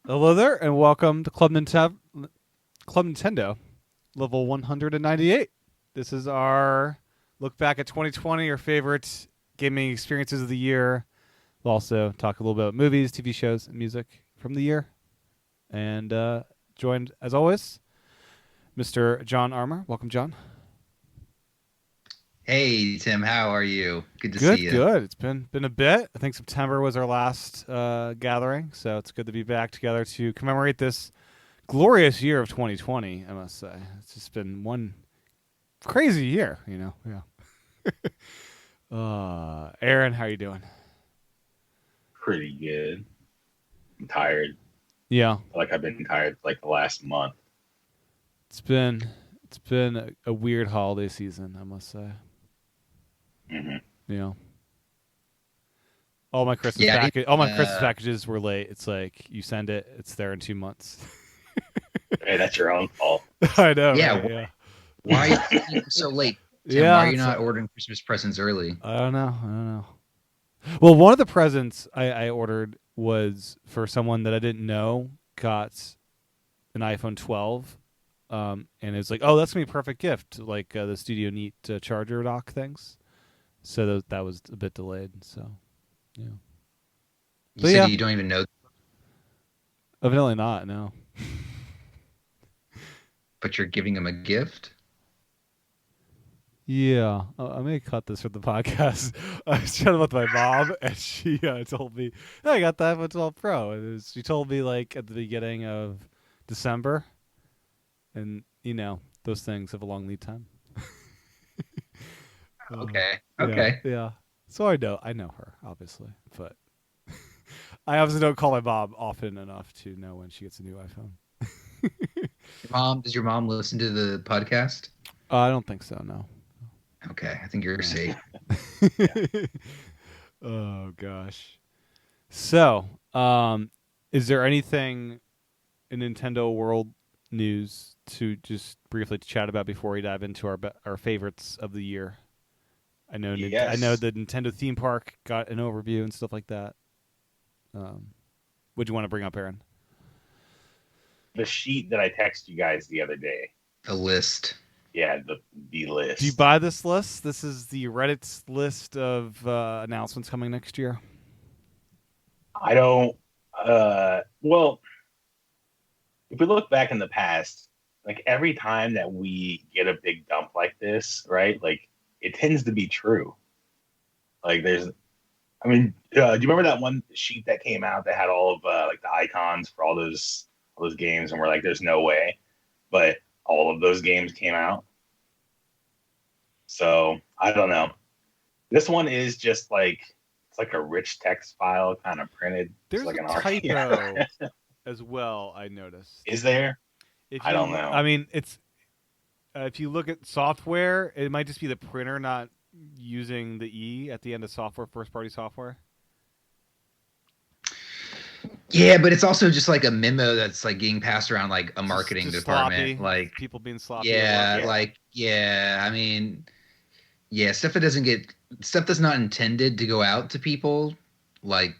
Hello there, and welcome to Club Nintendo, level 198. This is our look back at 2020, our favorite gaming experiences of the year. We'll also talk a little bit about movies, TV shows, and music from the year. And joined, as always, Mr. John Armour. Welcome, John. Hey Tim, how are you? Good to see Good, you. good. It's been a bit. I think September was our last gathering, so it's good to be back together to commemorate this glorious year of 2020. I must say, it's just been one crazy year. Yeah. Aaron, how you doing? Pretty good. I'm tired. Yeah, Like I've been tired for like the last month. it's been a weird holiday season. I must say. Mm-hmm. Yeah. All my Christmas Yeah, Christmas packages were late. It's like you send it, it's there in 2 months. Hey, that's your own fault. I know. Yeah, Right? Yeah. why are you so late, Tim? Yeah. Why are you not ordering Christmas presents early? I don't know. Well, one of the presents I ordered was for someone that I didn't know got an iPhone 12, and it was like, oh, that's gonna be a perfect gift, like the Studio Neat charger dock things. So that was a bit delayed. So, yeah. You But said yeah. you don't even know, Evidently not. No. but you're giving him a gift. Yeah, I may cut this from the podcast. I was chatting with my mom, and she told me, hey, I got the iPhone 12 Pro. And she told me like at the beginning of December, and those things have a long lead time. Okay, Yeah, okay. yeah. So I know her obviously, but I obviously don't call my mom often enough to know when she gets a new iPhone. Does your mom listen to the podcast? I don't think so. No. Okay, I think you're safe. Oh gosh. So, is there anything in Nintendo World news to just briefly chat about before we dive into our favorites of the year? I know Yes. the Nintendo theme park got an overview and stuff like that. Would you want to bring up, Aaron? The sheet that I texted you guys the other day. A list. Yeah, the list. Do you buy this list? This is the Reddit's list of announcements coming next year. I don't. Well, if we look back in the past, like every time that we get a big dump like this, right? Like it tends to be true. Like do you remember that one sheet that came out that had all of like the icons for all those games, and we're like, there's no way, but all of those games came out. So I don't know. This one is just like it's like a rich text file kind of printed. It's There's like a an typo art. as well. I noticed. Is there? If I don't you, know. I mean, it's if you look at software, it might just be the printer not using the E at the end of software, first party software. Yeah, but it's also just like a memo that's like getting passed around like a marketing Just department. sloppy. Like, People being sloppy. yeah, Yeah. like, yeah. I mean, yeah, stuff that's not intended to go out to people. Like,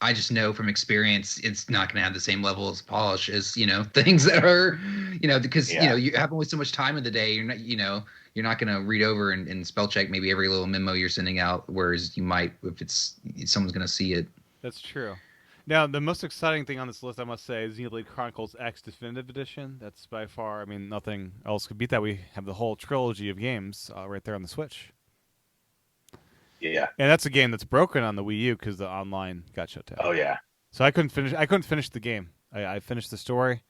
I just know from experience, it's not going to have the same level of polish as things that are, because Yeah. you have only so much time in the day. You're not going to read over and spell check maybe every little memo you're sending out, whereas you might if someone's going to see it. That's true. Now, the most exciting thing on this list, I must say, is Xenoblade Chronicles X Definitive Edition. That's by far, I mean, nothing else could beat that. We have the whole trilogy of games right there on the Switch. Yeah. And that's a game that's broken on the Wii U because the online got shut down. Oh yeah. So I couldn't finish the game. I finished the story,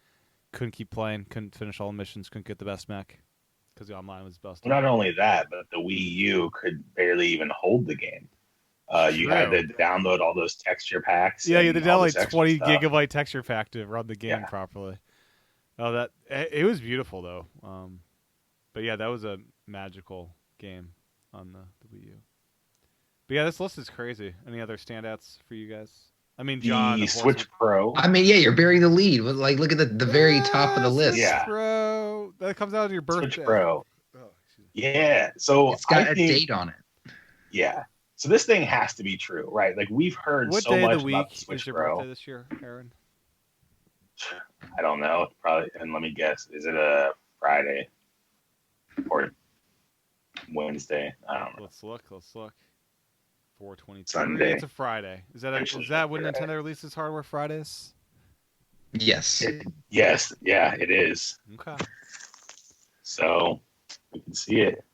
couldn't keep playing, couldn't finish all the missions, couldn't get the best mech because the online was busted. Well, not only that, but the Wii U could barely even hold the game. You had to download all those texture packs. Yeah, you had to download like 20 gigabyte texture pack to run the game Yeah. properly. Oh, it was beautiful though. But yeah, that was a magical game on the Wii U. But yeah, this list is crazy. Any other standouts for you guys? I mean, John. The Switch Pro. I mean, yeah, you're bearing the lead. Like, look at the very top of the list. Yeah. Pro. That comes out of your birthday. Switch Pro. Oh, Yeah. So It's got I a think, date on it. Yeah. So this thing has to be true, right? Like we've heard What so day much of the about week the Switch is your Pro. birthday this year, Aaron? I don't know. Probably, and let me guess. Is it a Friday or Wednesday? I don't know. Let's look. 4/22. Sunday. It's a Friday. Is that Actually, is that when yeah. Nintendo releases hardware Fridays? Yes. Yes, yeah, it is. Okay. So we can see it.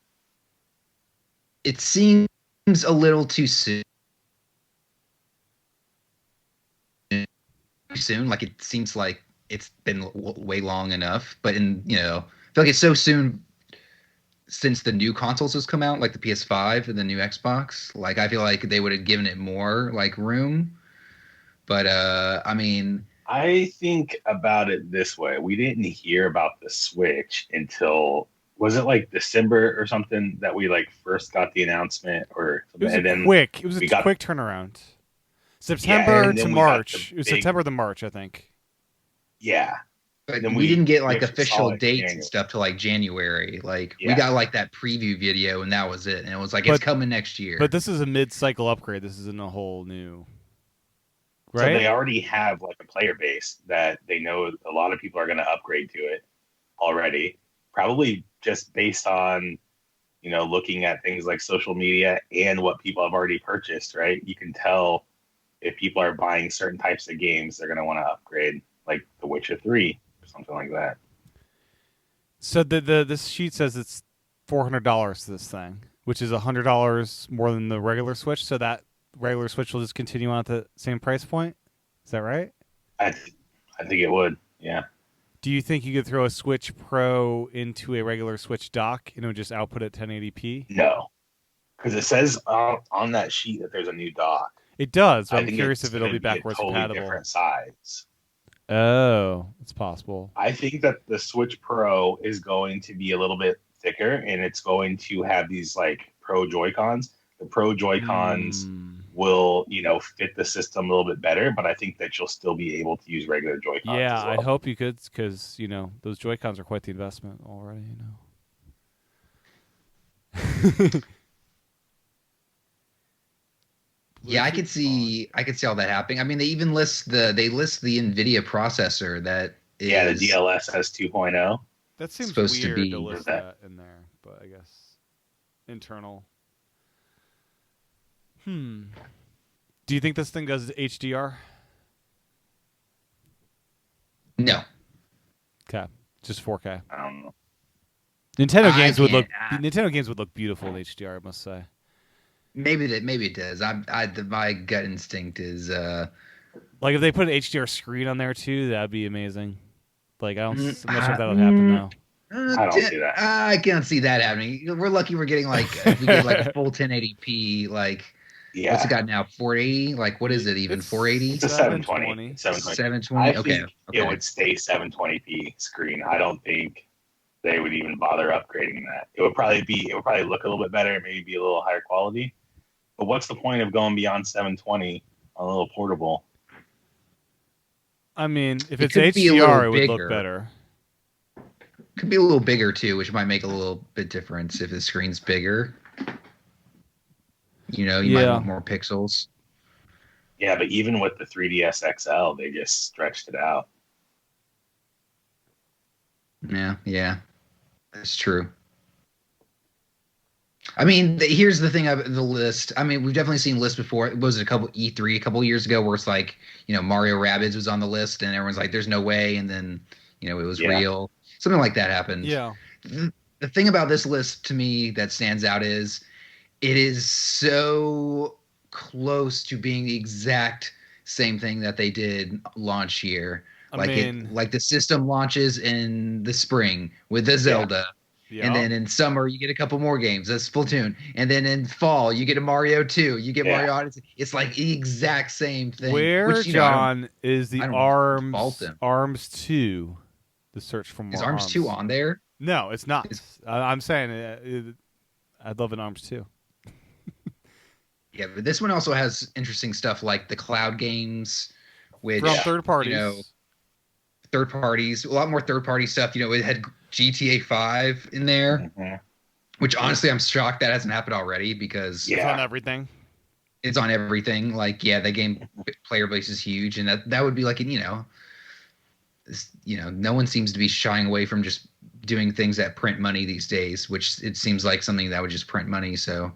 It seems a little too soon. Like it seems like it's been way long enough, but I feel like it's so soon since the new consoles has come out, like the PS5 and the new Xbox. Like I feel like they would have given it more like room. But I mean, I think about it this way. We didn't hear about the Switch until, was it like December or something that we like first got the announcement or It was and then quick. It was we a got- quick turnaround. September and to then we got March. the It was big- September to March, I think. Yeah. but then we didn't get we like actually saw official it dates January. and stuff till like January. Like we Yeah. got like that preview video and that was it. And it was like But- it's coming next year. But this is a mid-cycle upgrade. This isn't a whole new. So Right? they already have like a player base that they know a lot of people are going to upgrade to it already. Probably just based on, looking at things like social media and what people have already purchased, right? You can tell if people are buying certain types of games, they're going to want to upgrade, like The Witcher 3 or something like that. So this sheet says it's $400 this thing, which is $100 more than the regular Switch. So that regular Switch will just continue on at the same price point. Is that right? I think it would, yeah. Do you think you could throw a Switch Pro into a regular Switch dock and it would just output at 1080p? No, because it says on that sheet that there's a new dock. It does. But I I'm think curious it's if it'll gonna be backwards a totally compatible. different size. Oh, it's possible. I think that the Switch Pro is going to be a little bit thicker, and it's going to have these like Pro Joy-Cons. The Pro Joy-Cons will, fit the system a little bit better, but I think that you'll still be able to use regular Joy-Cons. Yeah, as well. I'd hope you could, because those Joy-Cons are quite the investment already. Yeah, I could see all that happening. I mean, they even list the Nvidia processor that is Yeah, the DLSS 2.0. That seems supposed to weird be to list that. that in there, but I guess internal. Do you think this thing does HDR? No. Okay, just 4K. I don't know. Nintendo I Nintendo games would look beautiful in HDR, I must say. Maybe it does. My gut instinct is Like if they put an HDR screen on there too, that'd be amazing. Like I'm not sure if that would happen now. I don't see that. I can't see that happening. We're lucky we're getting like if we get like a full 1080p. Like Yeah, what's it got now? 480? Like what is it even? 480? it's a 720. It's 720. 720. I Okay. think it would stay 720p screen. I don't think they would even bother upgrading that. It would probably look a little bit better, maybe be a little higher quality. But what's the point of going beyond 720 on a little portable? I mean, if It it's could be a little HDR, it would look bigger. better. Could be a little bigger too, which might make a little bit difference if the screen's bigger. You might want more pixels. Yeah, but even with the 3DS XL, they just stretched it out. Yeah, that's true. I mean, here's the thing of the list. I mean, we've definitely seen lists before. Was it a couple E3 a couple years ago where it's like, Mario Rabbids was on the list and everyone's like, "There's no way," and then it was real. Something like that happened. Yeah. The thing about this list to me that stands out is it is so close to being the exact same thing that they did launch year. Like the system launches in the spring with the Zelda. Yeah. And then in summer, you get a couple more games. That's Splatoon. And then in fall, you get a Mario 2. You get Mario Odyssey. It's like the exact same thing. Where, John, is the I don't fault Arms 2? The search for more Is Arms 2 on there? No, it's not. I'm saying I'd love an Arms 2. Yeah, but this one also has interesting stuff like the cloud games, which From third parties. Third parties, a lot more third party stuff. It had GTA 5 in there, which honestly I'm shocked that hasn't happened already because It's on everything. It's on everything. Like, the game player base is huge, and that would be like no one seems to be shying away from just doing things that print money these days, which it seems like something that would just print money. So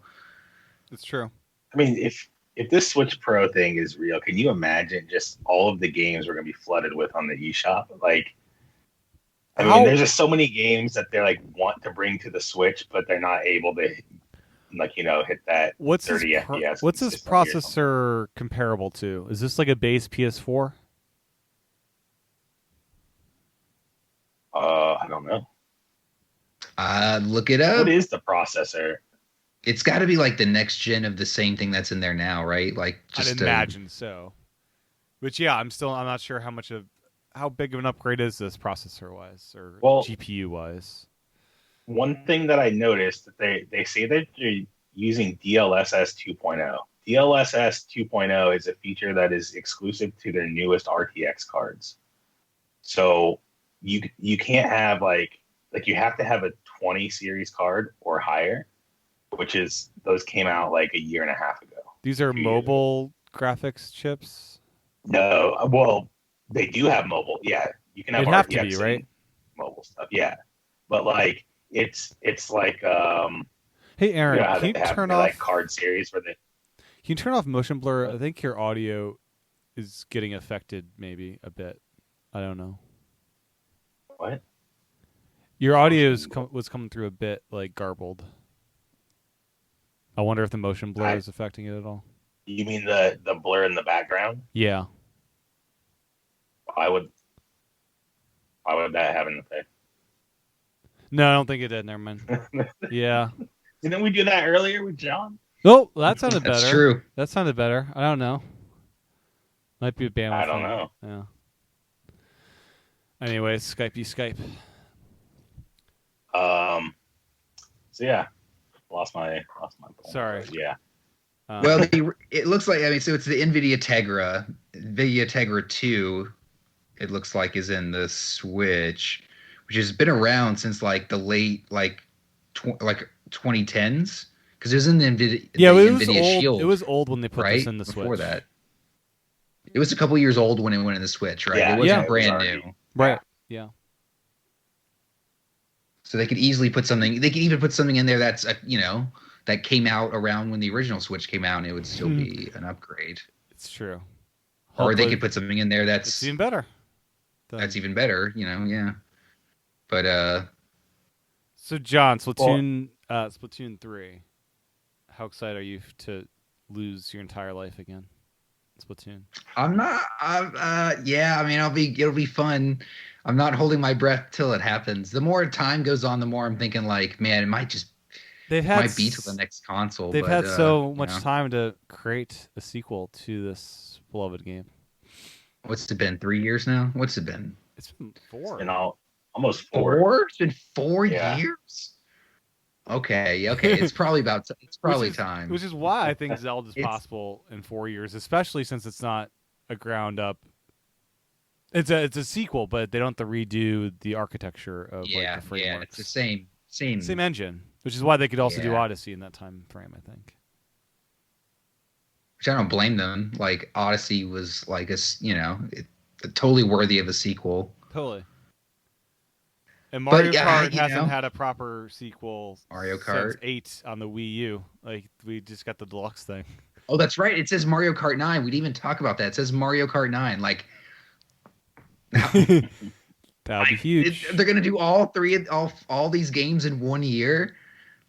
It's true. I mean, if this Switch Pro thing is real, can you imagine just all of the games we're gonna be flooded with on the eShop? Like, I mean, there's just so many games that they're like want to bring to the Switch, but they're not able to, like, hit that 30 FPS. What's this processor comparable to? Is this like a base PS4? I don't know. Look it up. What is the processor? It's got to be like the next gen of the same thing that's in there now, right? Like, just I'd imagine so. Which, yeah, I'm not sure how big of an upgrade is this processor wise or GPU wise. One thing that I noticed that they say that they're using DLSS 2.0. DLSS 2.0 is a feature that is exclusive to their newest RTX cards. So you can't have like you have to have a 20 series card or higher, which is those came out like a year and a half ago. These are mobile graphics chips? No, well, they do have mobile. Yeah, you can have. It'd have to be, right? Mobile stuff, yeah. But like it's like Hey Aaron, can you turn off like card series for the? Can you turn off motion blur? I think your audio is getting affected, maybe a bit. I don't know. What? Your audio was coming through a bit like garbled. I wonder if the motion blur is affecting it at all. You mean the blur in the background? Yeah. Why would that have an effect? No, I don't think it did. Never mind. Yeah. Didn't we do that earlier with John? Oh, that sounded better. That's true. That sounded better. I don't know. Might be a bandwidth. I don't know. Yeah. Anyways, Skype. So yeah, lost my point. Sorry. Yeah. Well, it looks like, so it's the NVIDIA Tegra 2, it looks like, is in the Switch, which has been around since like the late 2010s, because it was in the NVIDIA, NVIDIA Shield. It was old when they put this in the Switch. Switch. Before that, it was a couple years old when it went in the Switch, right? Yeah, it wasn't brand new, right? Yeah. So they could easily put something. They could even put something in there that's that came out around when the original Switch came out, and it would still be an upgrade. It's true. Or they could put something in there that's even better. That's even better, yeah. But so John, Splatoon 3. How excited are you to lose your entire life again? Splatoon. I'm not. Yeah. I mean, it'll be fun. I'm not holding my breath till it happens. The more time goes on, the more I'm thinking like, man, it might be till the next console. They've had so much time to create a sequel to this beloved game. What's it been? 3 years now? What's it been? It's been 4. It's been almost 4. 4? It's been 4 years. Okay. It's probably time. Which is why I think Zelda's possible in 4 years, especially since it's not a ground up. It's a sequel, but they don't have to redo the architecture of the frameworks. Yeah, it's the same engine, which is why they could also do Odyssey in that time frame, I think. Which I don't blame them. Like Odyssey was like totally worthy of a sequel. Totally. And Mario Kart hasn't had a proper sequel since 8 on the Wii U. Like, we just got the Deluxe thing. Oh, that's right. It says Mario Kart 9. We didn't even talk about that. It says Mario Kart 9. Like, that would be huge. They're gonna do all these games in 1 year.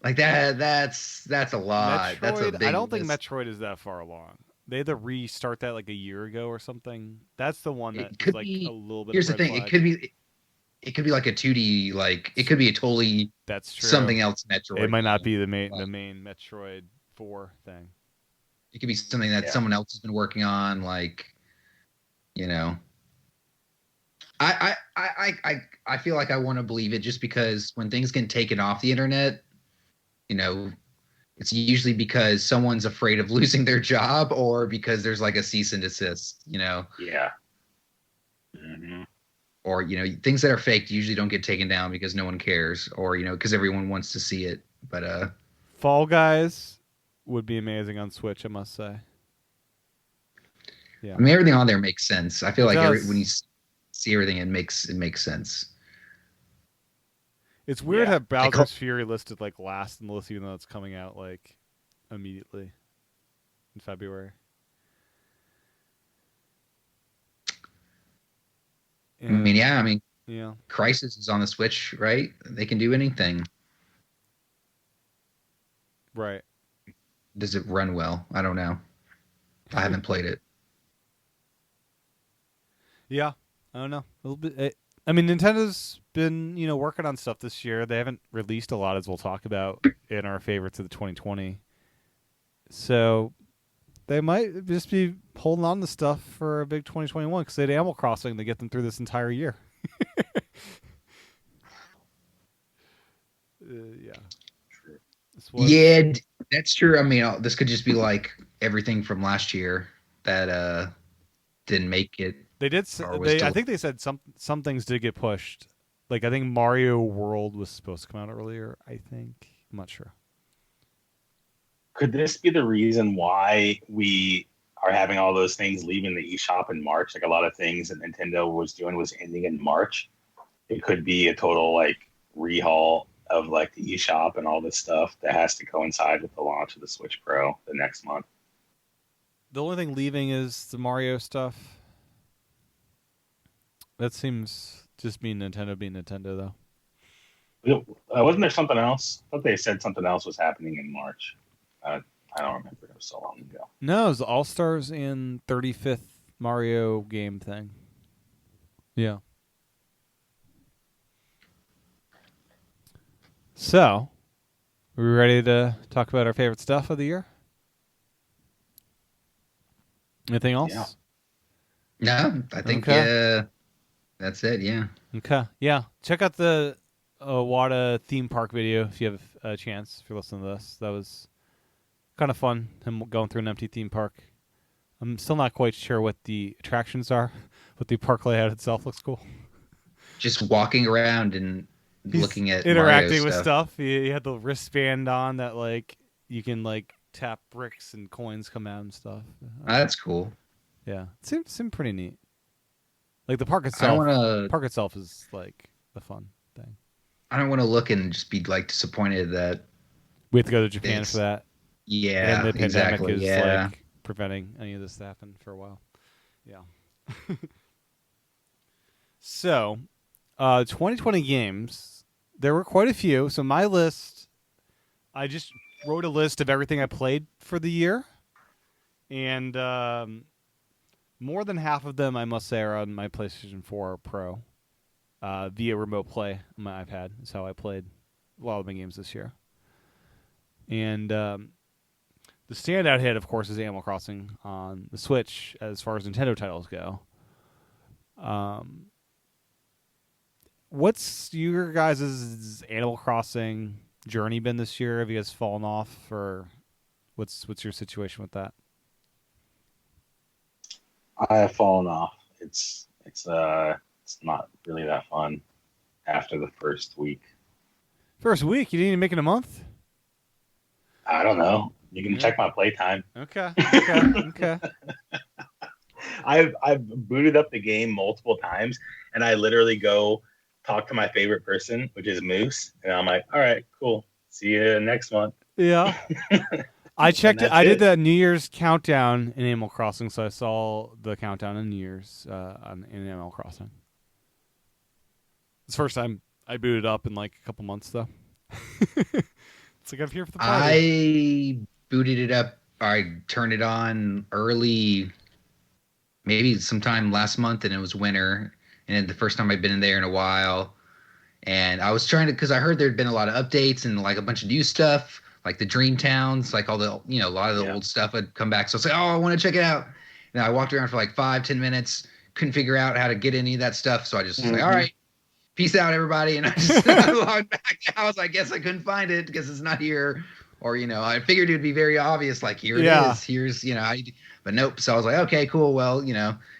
Like that's a lot. Metroid, that's a big I don't think Metroid is that far along. They had to restart that like a year ago or something. That's the one that could be a little bit. Here's the thing: it could be like a 2D. Like it could be a totally that's true something else Metroid. It might not be the main Metroid 4 thing. It could be something that someone else has been working on. Like, I feel like I want to believe it just because when things get taken off the internet, it's usually because someone's afraid of losing their job or because there's like a cease and desist, Yeah. Mm-hmm. Or, things that are faked usually don't get taken down because no one cares or, because everyone wants to see it. But Fall Guys would be amazing on Switch, I must say. Yeah. I mean, everything on there makes sense. I feel like when you see everything, it makes sense. It's weird Yeah. how Bowser's Fury listed like last in the list, even though it's coming out like immediately in February. I mean, yeah, yeah. Crisis is on the Switch, right? They can do anything. Right. Does it run well? I don't know. I haven't played it. Yeah, I don't know. A little bit. I mean, Nintendo's been working on stuff this year. They haven't released a lot, as we'll talk about in our favorites of the 2020. So they might just be holding on to stuff for a big 2021 because they had Animal Crossing to get them through this entire year. Yeah. Yeah, that's true. I mean, this could just be like everything from last year that didn't make it. They did. I think they said some things did get pushed. Like I think Mario World was supposed to come out earlier. I think I'm not sure. Could this be the reason why we are having all those things leaving the eShop in March? Like a lot of things that Nintendo was doing was ending in March. It could be a total like rehaul of like the eShop and all this stuff that has to coincide with the launch of the Switch Pro the next month. The only thing leaving is the Mario stuff. That seems just being Nintendo, though. Wasn't there something else? I thought they said something else was happening in March. I don't remember. It was so long ago. No, it was the All-Stars and 35th Mario game thing. Yeah. So, are we ready to talk about our favorite stuff of the year? Anything else? Yeah. No, I think that's it. Yeah. Okay. Yeah. Check out the Wada theme park video if you have a chance. If you're listening to this, that was kind of fun. Him going through an empty theme park. I'm still not quite sure what the attractions are, but the park layout itself looks cool. Just walking around and looking at interacting Mario with stuff. He had the wristband on that like you can like tap bricks and coins come out and stuff. That's cool. Yeah, it seemed pretty neat. Like the park itself is like the fun thing. I don't want to look and just be like disappointed that we have to go to Japan for that. Yeah, and the pandemic exactly. is like preventing any of this to happen for a while. Yeah. So, 2020 games. There were quite a few. So my list, I just wrote a list of everything I played for the year, and more than half of them, I must say, are on my PlayStation 4 Pro via remote play on my iPad. Is how I played a lot of my games this year. And the standout hit, of course, is Animal Crossing on the Switch as far as Nintendo titles go. What's your guys' Animal Crossing journey been this year? Have you guys fallen off, or what's your situation with that? I have fallen off. It's not really that fun after the first week. First week? You didn't even make it a month? I don't know. You can check my playtime. Okay. I've booted up the game multiple times, and I literally go talk to my favorite person, which is Moose, and I'm like, all right, cool. See you next month. Yeah. I checked it. I did the New Year's countdown in Animal Crossing, so I saw the countdown in New Year's in Animal Crossing. It's the first time I booted up in like a couple months, though. It's like I'm here for the party. I booted it up. I turned it on early, maybe sometime last month, and it was winter. And the first time I'd been in there in a while. And I was trying to, because I heard there'd been a lot of updates and like a bunch of new stuff, like the Dream Towns, like all the, a lot of the old stuff had come back. So I was like, oh, I want to check it out. And I walked around for like 5-10 minutes, couldn't figure out how to get any of that stuff. So I just was like, all right, peace out, everybody. And I just logged back out. I guess I couldn't find it because it's not here. Or, I figured it would be very obvious, like here it is. Here's, but nope. So I was like, okay, cool. Well,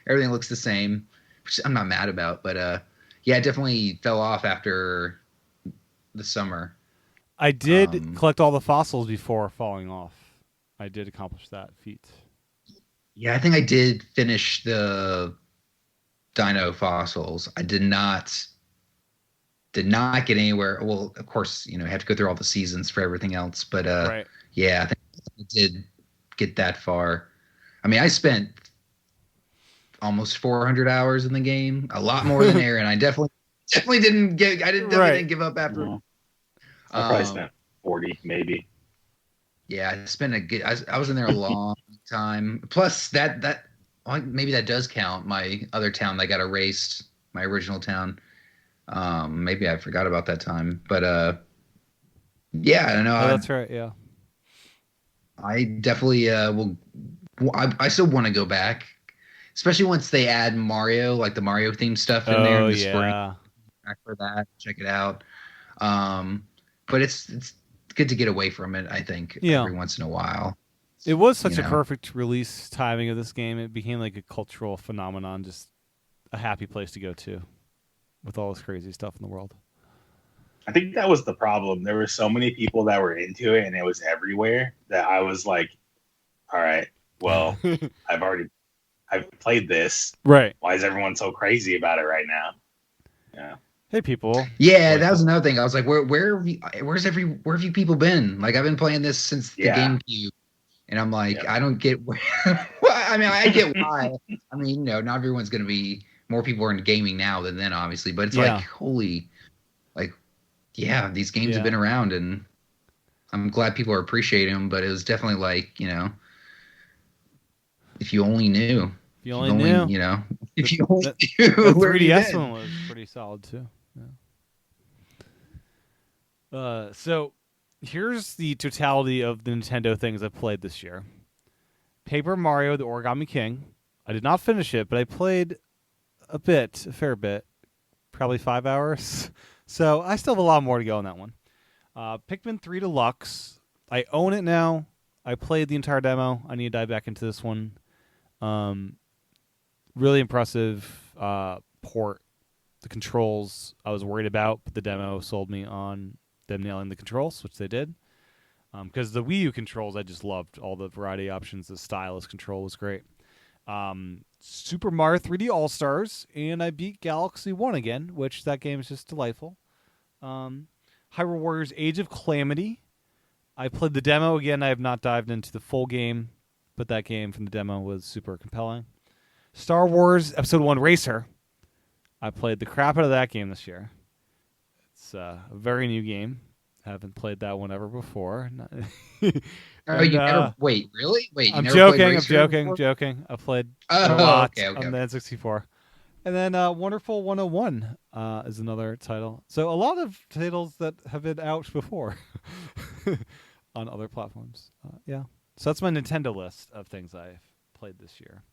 everything looks the same, which I'm not mad about. But yeah, it definitely fell off after the summer. I did collect all the fossils before falling off. I did accomplish that feat. Yeah, I think I did finish the Dino Fossils. I did not get anywhere. Well, of course, you have to go through all the seasons for everything else, but Right. yeah, I think I did get that far. I mean, I spent almost 400 hours in the game, a lot more than Aaron. I definitely didn't get. Definitely Right. didn't give up after. Mhm. I probably Um, spent 40, maybe. yeah, I spent a good. I was in there a long time. Plus well, maybe that does count. My other town that got erased. My original town. Maybe I forgot about that time, but yeah, I don't know. Oh, that's right. Yeah. I definitely will. I still want to go back, especially once they add Mario, like the Mario themed stuff in there Oh in the spring. yeah. Back for that, check it out. But it's good to get away from it. I think Yeah. every once in a while. It was such You a know. perfect release timing of this game. It became like a cultural phenomenon, just a happy place to go to, with all this crazy stuff in the world. I think that was the problem. There were so many people that were into it, and it was everywhere that I was like, "All right, well, I've played this. Right. Why is everyone so crazy about it right now?" Yeah. Hey, people. Yeah, Like that was it. another thing. I was like, where have you people been? Like, I've been playing this since the Yeah. GameCube, and I'm like, Yeah. I don't get where. Well, I mean, I get why. I mean, not everyone's gonna be. More people are in gaming now than then, obviously, but it's Yeah. like, holy, like, yeah, these games Yeah. have been around, and I'm glad people are appreciating them. But it was definitely like, if you only knew, If you only knew. if you only The knew where you 3DS been. one was pretty solid too. Yeah. So here's the totality of the Nintendo things I've played this year. Paper Mario: The Origami King. I did not finish it, but I played a fair bit, probably 5 hours. So I still have a lot more to go on that one. Pikmin 3 Deluxe. I own it now. I played the entire demo. I need to dive back into this one. Really impressive port. The controls I was worried about, but the demo sold me on them nailing the controls, which they did. Because the Wii U controls, I just loved all the variety options. The stylus control was great. Super Mario 3D All Stars, and I beat Galaxy 1 again, which that game is just delightful. Hyrule Warriors Age of Calamity. I played the demo again. I have not dived into the full game, but that game from the demo was super compelling. Star Wars Episode 1 Racer. I played the crap out of that game this year. It's a very new game. Haven't played that one ever before. Oh, you never wait, really? Wait, you I'm never played joking. I'm Racer joking. before? I'm joking. I played Oh, a lot okay. on the N64. And then Wonderful 101 is another title. So a lot of titles that have been out before on other platforms. Yeah. So that's my Nintendo list of things I've played this year.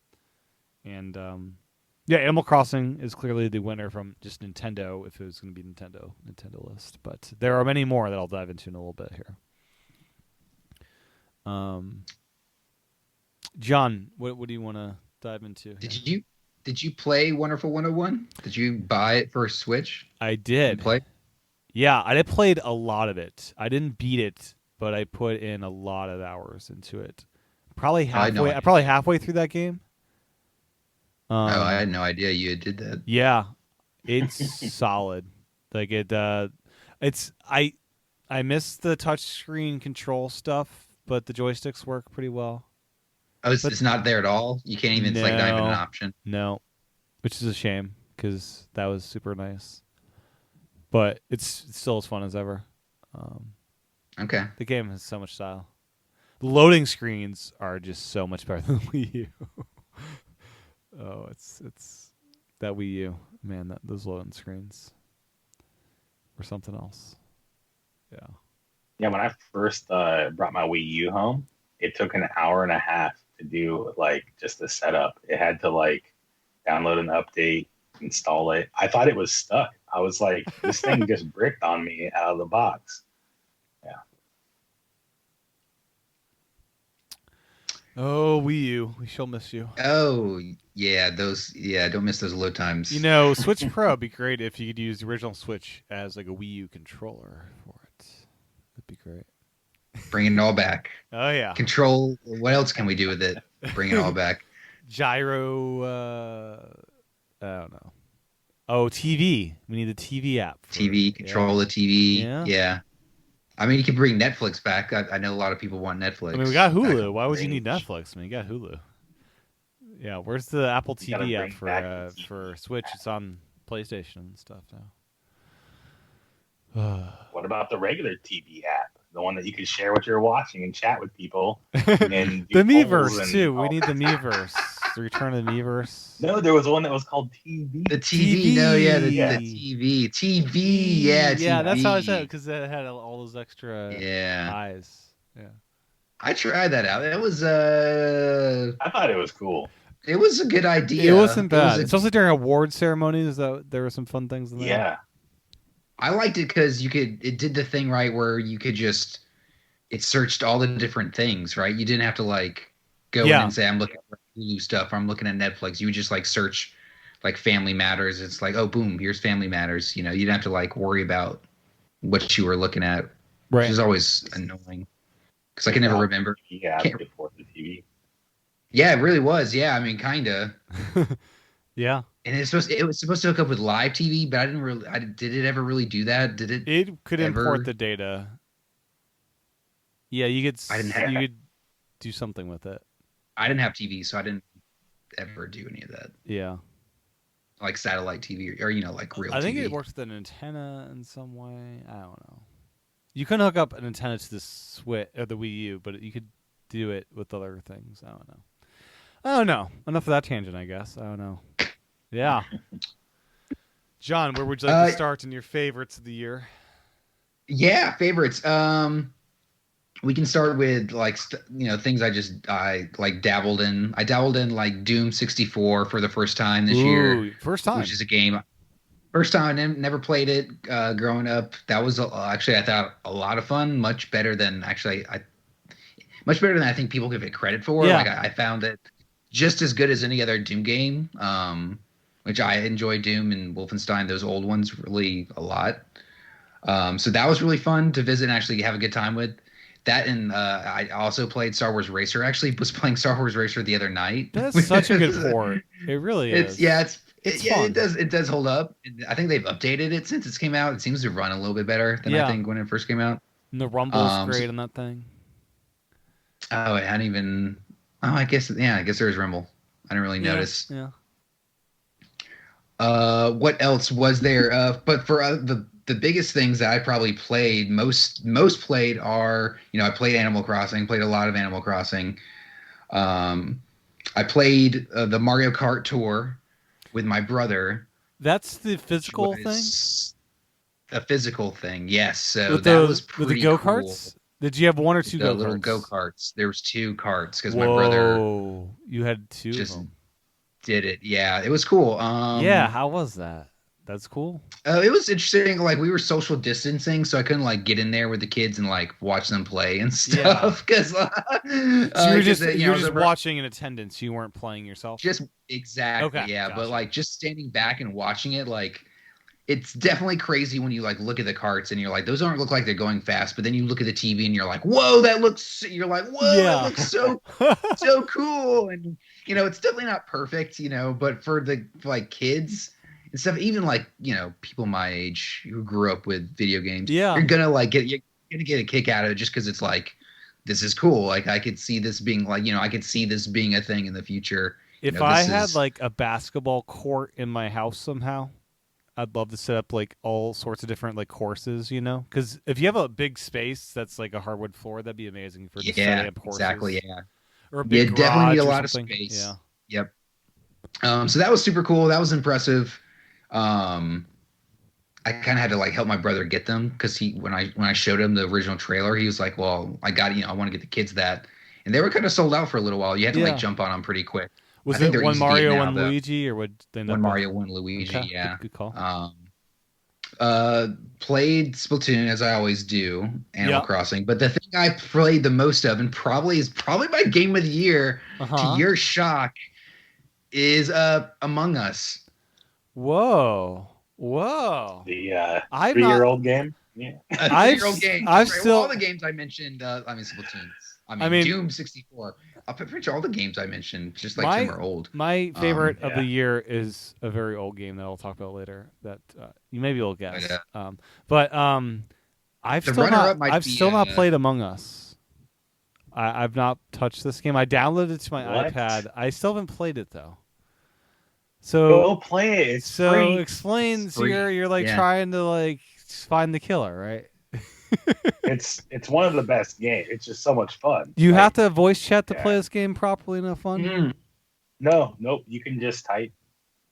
And yeah, Animal Crossing is clearly the winner from just Nintendo, if it was going to be Nintendo list. But there are many more that I'll dive into in a little bit here. John, what do you want to dive into here? Did you play Wonderful 101? Did you buy it for Switch? I did. And play? Yeah, I played a lot of it. I didn't beat it, but I put in a lot of hours into it. Probably halfway through that game. I had no idea you did that. Yeah, it's solid. Like it's I miss the touchscreen control stuff, but the joysticks work pretty well. Oh, it's not there at all. You can't even. It's like not even an option. No, which is a shame because that was super nice. But it's still as fun as ever. Okay. The game has so much style. The loading screens are just so much better than Wii U. Oh, it's that Wii U, man. Those loading screens were something else. Yeah. Yeah, when I first brought my Wii U home, it took an hour and a half to do like just the setup. It had to like download an update, install it. I thought it was stuck. I was like, this thing just bricked on me out of the box. Yeah. Oh, Wii U, we shall miss you. Oh yeah, don't miss those load times. Switch Pro would be great if you could use the original Switch as like a Wii U controller for it. That'd be great. Bring it all back. Oh yeah. Control. What else can we do with it? Bring it all back. Gyro I don't know. Oh, TV. We need a TV app. TV, control the TV. Yeah. Yeah. I mean, you can bring Netflix back. I know a lot of people want Netflix. I mean, we got back Hulu. on Why would you need range. Netflix? I mean, you got Hulu. Yeah, where's the Apple You gotta TV app bring back the TV for Switch? app. It's on PlayStation and stuff now. What about the regular TV app? The one that you can share what you're watching and chat with people. And The do polls Miiverse and too. We all need the that. Miiverse. The return of the Miiverse. No, there was one that was called TV. The TV, no, yeah, the Yeah. TV, yeah, TV. Yeah, that's how I said it because it had all those extra Yeah, eyes. Yeah. I tried that out. It was I thought it was cool. it was a good idea. It wasn't bad. It was Especially during award ceremonies, there were some fun things in there. Yeah. I liked it because it did the thing right where you could just, it searched all the different things, right? You didn't have to like go in and say, I'm looking at Hulu stuff, or I'm looking at Netflix. You would just like search like Family Matters. It's like, oh, boom, here's Family Matters. You know, you didn't have to like worry about what you were looking at, which is always annoying because I can never remember. Yeah, Can't- before the TV. Yeah, it really was. Yeah, I mean, kind of. Yeah. And it was supposed to hook up with live TV, but I didn't really. Did it ever really do that? Did it? It could ever- import the data. Yeah, you could. I didn't have- You could do something with it. I didn't have TV, so I didn't ever do any of that, Yeah. like satellite TV or like real. I think TV. it works with an antenna in some way. I don't know. You couldn't hook up an antenna to the Switch or the Wii U, but you could do it with other things. I don't know. Enough of that tangent, I guess. I don't know. Yeah. John, where would you like to start in your favorites of the year? Yeah, favorites. We can start with like things I like dabbled in. I dabbled in like Doom 64 for the first time this year. First time. Which is a game. First time, I never played it growing up. That was actually, I thought, a lot of fun. Much better than I think people give it credit for. Yeah. Like I found it just as good as any other Doom game. Which I enjoy Doom and Wolfenstein, those old ones, really a lot. So that was really fun to visit and actually have a good time with. That, and I also played Star Wars Racer. Actually, was playing Star Wars Racer the other night. That's such a good port. It really is. It does hold up. I think they've updated it since it came out. It seems to run a little bit better than I think when it first came out. And the rumble's great on that thing. Oh, I hadn't even. Oh, I guess there was rumble. I didn't really notice. Yeah. What else was there? But for the biggest things that I probably played most played are, I played Animal Crossing, played a lot of Animal Crossing. I played the Mario Kart Tour with my brother. That's the physical thing? A physical thing, yes. So with that was pretty with the go-karts? cool. Did you have one or two The go-karts? little go-karts. There was 2 carts because my brother you had 2 just of them. did it. Yeah, it was cool. Yeah, how was that? That's cool. It was interesting. Like, we were social distancing, so I couldn't like get in there with the kids and like watch them play and stuff. Because So you were just watching in attendance. You weren't playing yourself. Just exactly. Okay, Yeah, gotcha. but like just standing back and watching it, like it's definitely crazy when you like look at the carts and you're like, those don't look like they're going fast. But then you look at the TV and you're like, whoa, that looks. You're like, whoa, that looks so cool. And it's definitely not perfect, but for like kids and stuff, even like, people my age who grew up with video games, you're gonna like you're gonna get a kick out of it just because it's like, this is cool. Like I could see this being like, I could see this being a thing in the future. If I had like a basketball court in my house somehow, I'd love to set up like all sorts of different like courses, because if you have a big space that's like a hardwood floor, that'd be amazing for just setting up courses. Exactly. Yeah. Or a big definitely need a garage or lot something. of space. Yeah. Yep. So that was super cool. That was impressive. I kind of had to like help my brother get them because when I showed him the original trailer, he was like, "Well, I got I want to get the kids that," and they were kind of sold out for a little while. You had to like jump on them pretty quick. Was it one Mario, one Luigi, or what? One Mario, one Luigi. Okay. Yeah, good call. Played Splatoon as I always do, Animal Crossing. But the thing I played the most of, and probably my game of the year, to your shock, is Among Us. The 3-year-old game. Yeah, a 3-year-old game. I've Right. still Well, all the games I mentioned. Splatoon. Doom 64. pretty much all the games I mentioned, just like My some are old. my favorite of yeah. the year is a very old game that I'll talk about later. That you maybe will guess. But I've The still runner-up might be, not played Among Us. I've not touched this game. I downloaded it to my What? iPad. I still haven't played it though. So Go play it. It's free. explains free. you're like Yeah. trying to like find the killer, right? It's one of the best games. It's just so much fun. You Like, have to voice chat to yeah. play this game properly and have fun. Mm. Nope. You can just type.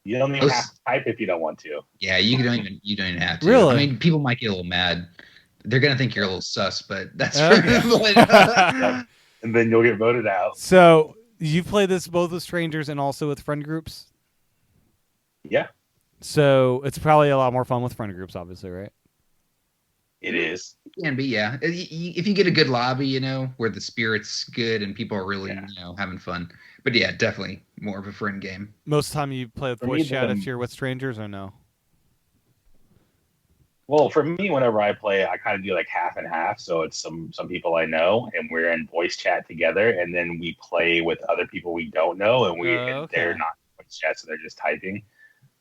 You don't even have to type if you don't want to. Yeah, you don't even have to. Really? I mean, people might get a little mad. They're gonna think you're a little sus, but that's Okay. And then you'll get voted out. So you play this both with strangers and also with friend groups? Yeah, So it's probably a lot more fun with friend groups, obviously, right? it is. It can be, yeah. If you get a good lobby, where the spirit's good and people are really, having fun. But yeah, definitely more of a friend game. Most of the time you play with For voice me, chat then- if you're with strangers or no? Well, for me, whenever I play, I kind of do like half and half. So it's some people I know, and we're in voice chat together, and then we play with other people we don't know, and and they're not voice chat, so they're just typing.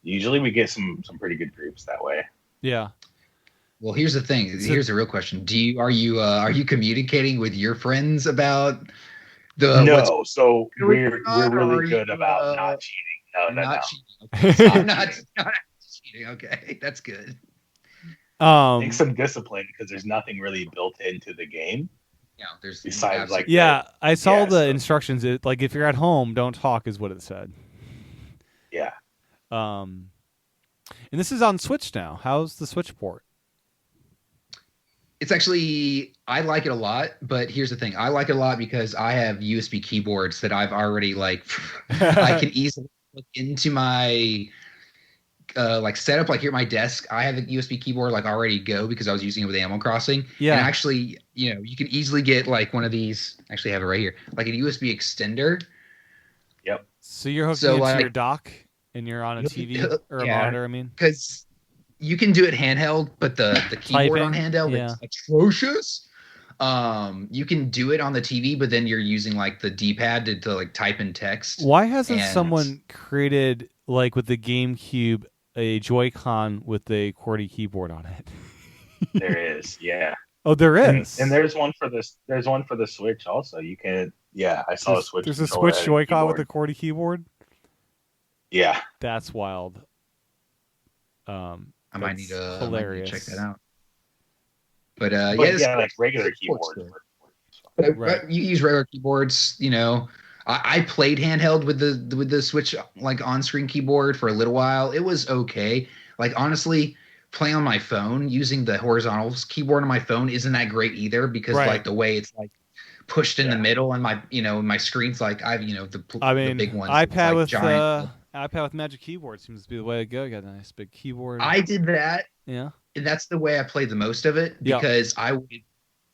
Usually, we get some pretty good groups that way. Yeah. Well, here's the thing. Here's the real question. Are you communicating with your friends about the No, so we're on, or really are good you, about not cheating. No. not cheating? Okay. not cheating. Okay, that's good. Takes some discipline because there's nothing really built into the game. Yeah, there's Besides, like, I saw the so- instructions. Like if you're at home, don't talk is what it said. Yeah. And this is on Switch now. How's the Switch port? It's actually, I like it a lot, but here's the thing. I like it a lot because I have USB keyboards that I've already I can easily look into my setup. Like here at my desk, I have a USB keyboard already go because I was using it with Animal Crossing. Yeah. And actually, you can easily get one of these. Actually, I have it right here, like a USB extender. Yep. So you're hooking into your dock and you're on a TV or a monitor. I mean, because you can do it handheld, but the keyboard on handheld is atrocious. You can do it on the TV, but then you're using the D-pad to type in text. Why hasn't someone created with the GameCube a Joy-Con with a QWERTY keyboard on it? There is, yeah. Oh, there is, and there's one for this. There's one for the Switch also. You can, I saw a Switch. There's a Switch Joy-Con with a QWERTY keyboard. Yeah, that's wild. I might need to hilarious. Check that out. But regular keyboards. But you use regular keyboards. I played handheld with the Switch on-screen keyboard for a little while. It was okay. Honestly, playing on my phone using the horizontal keyboard on my phone isn't that great either because the way it's pushed in the middle and my screen's the big ones. iPad with iPad with Magic Keyboard seems to be the way to go. You got a nice big keyboard. I did that. Yeah. And that's the way I played the most of it because I would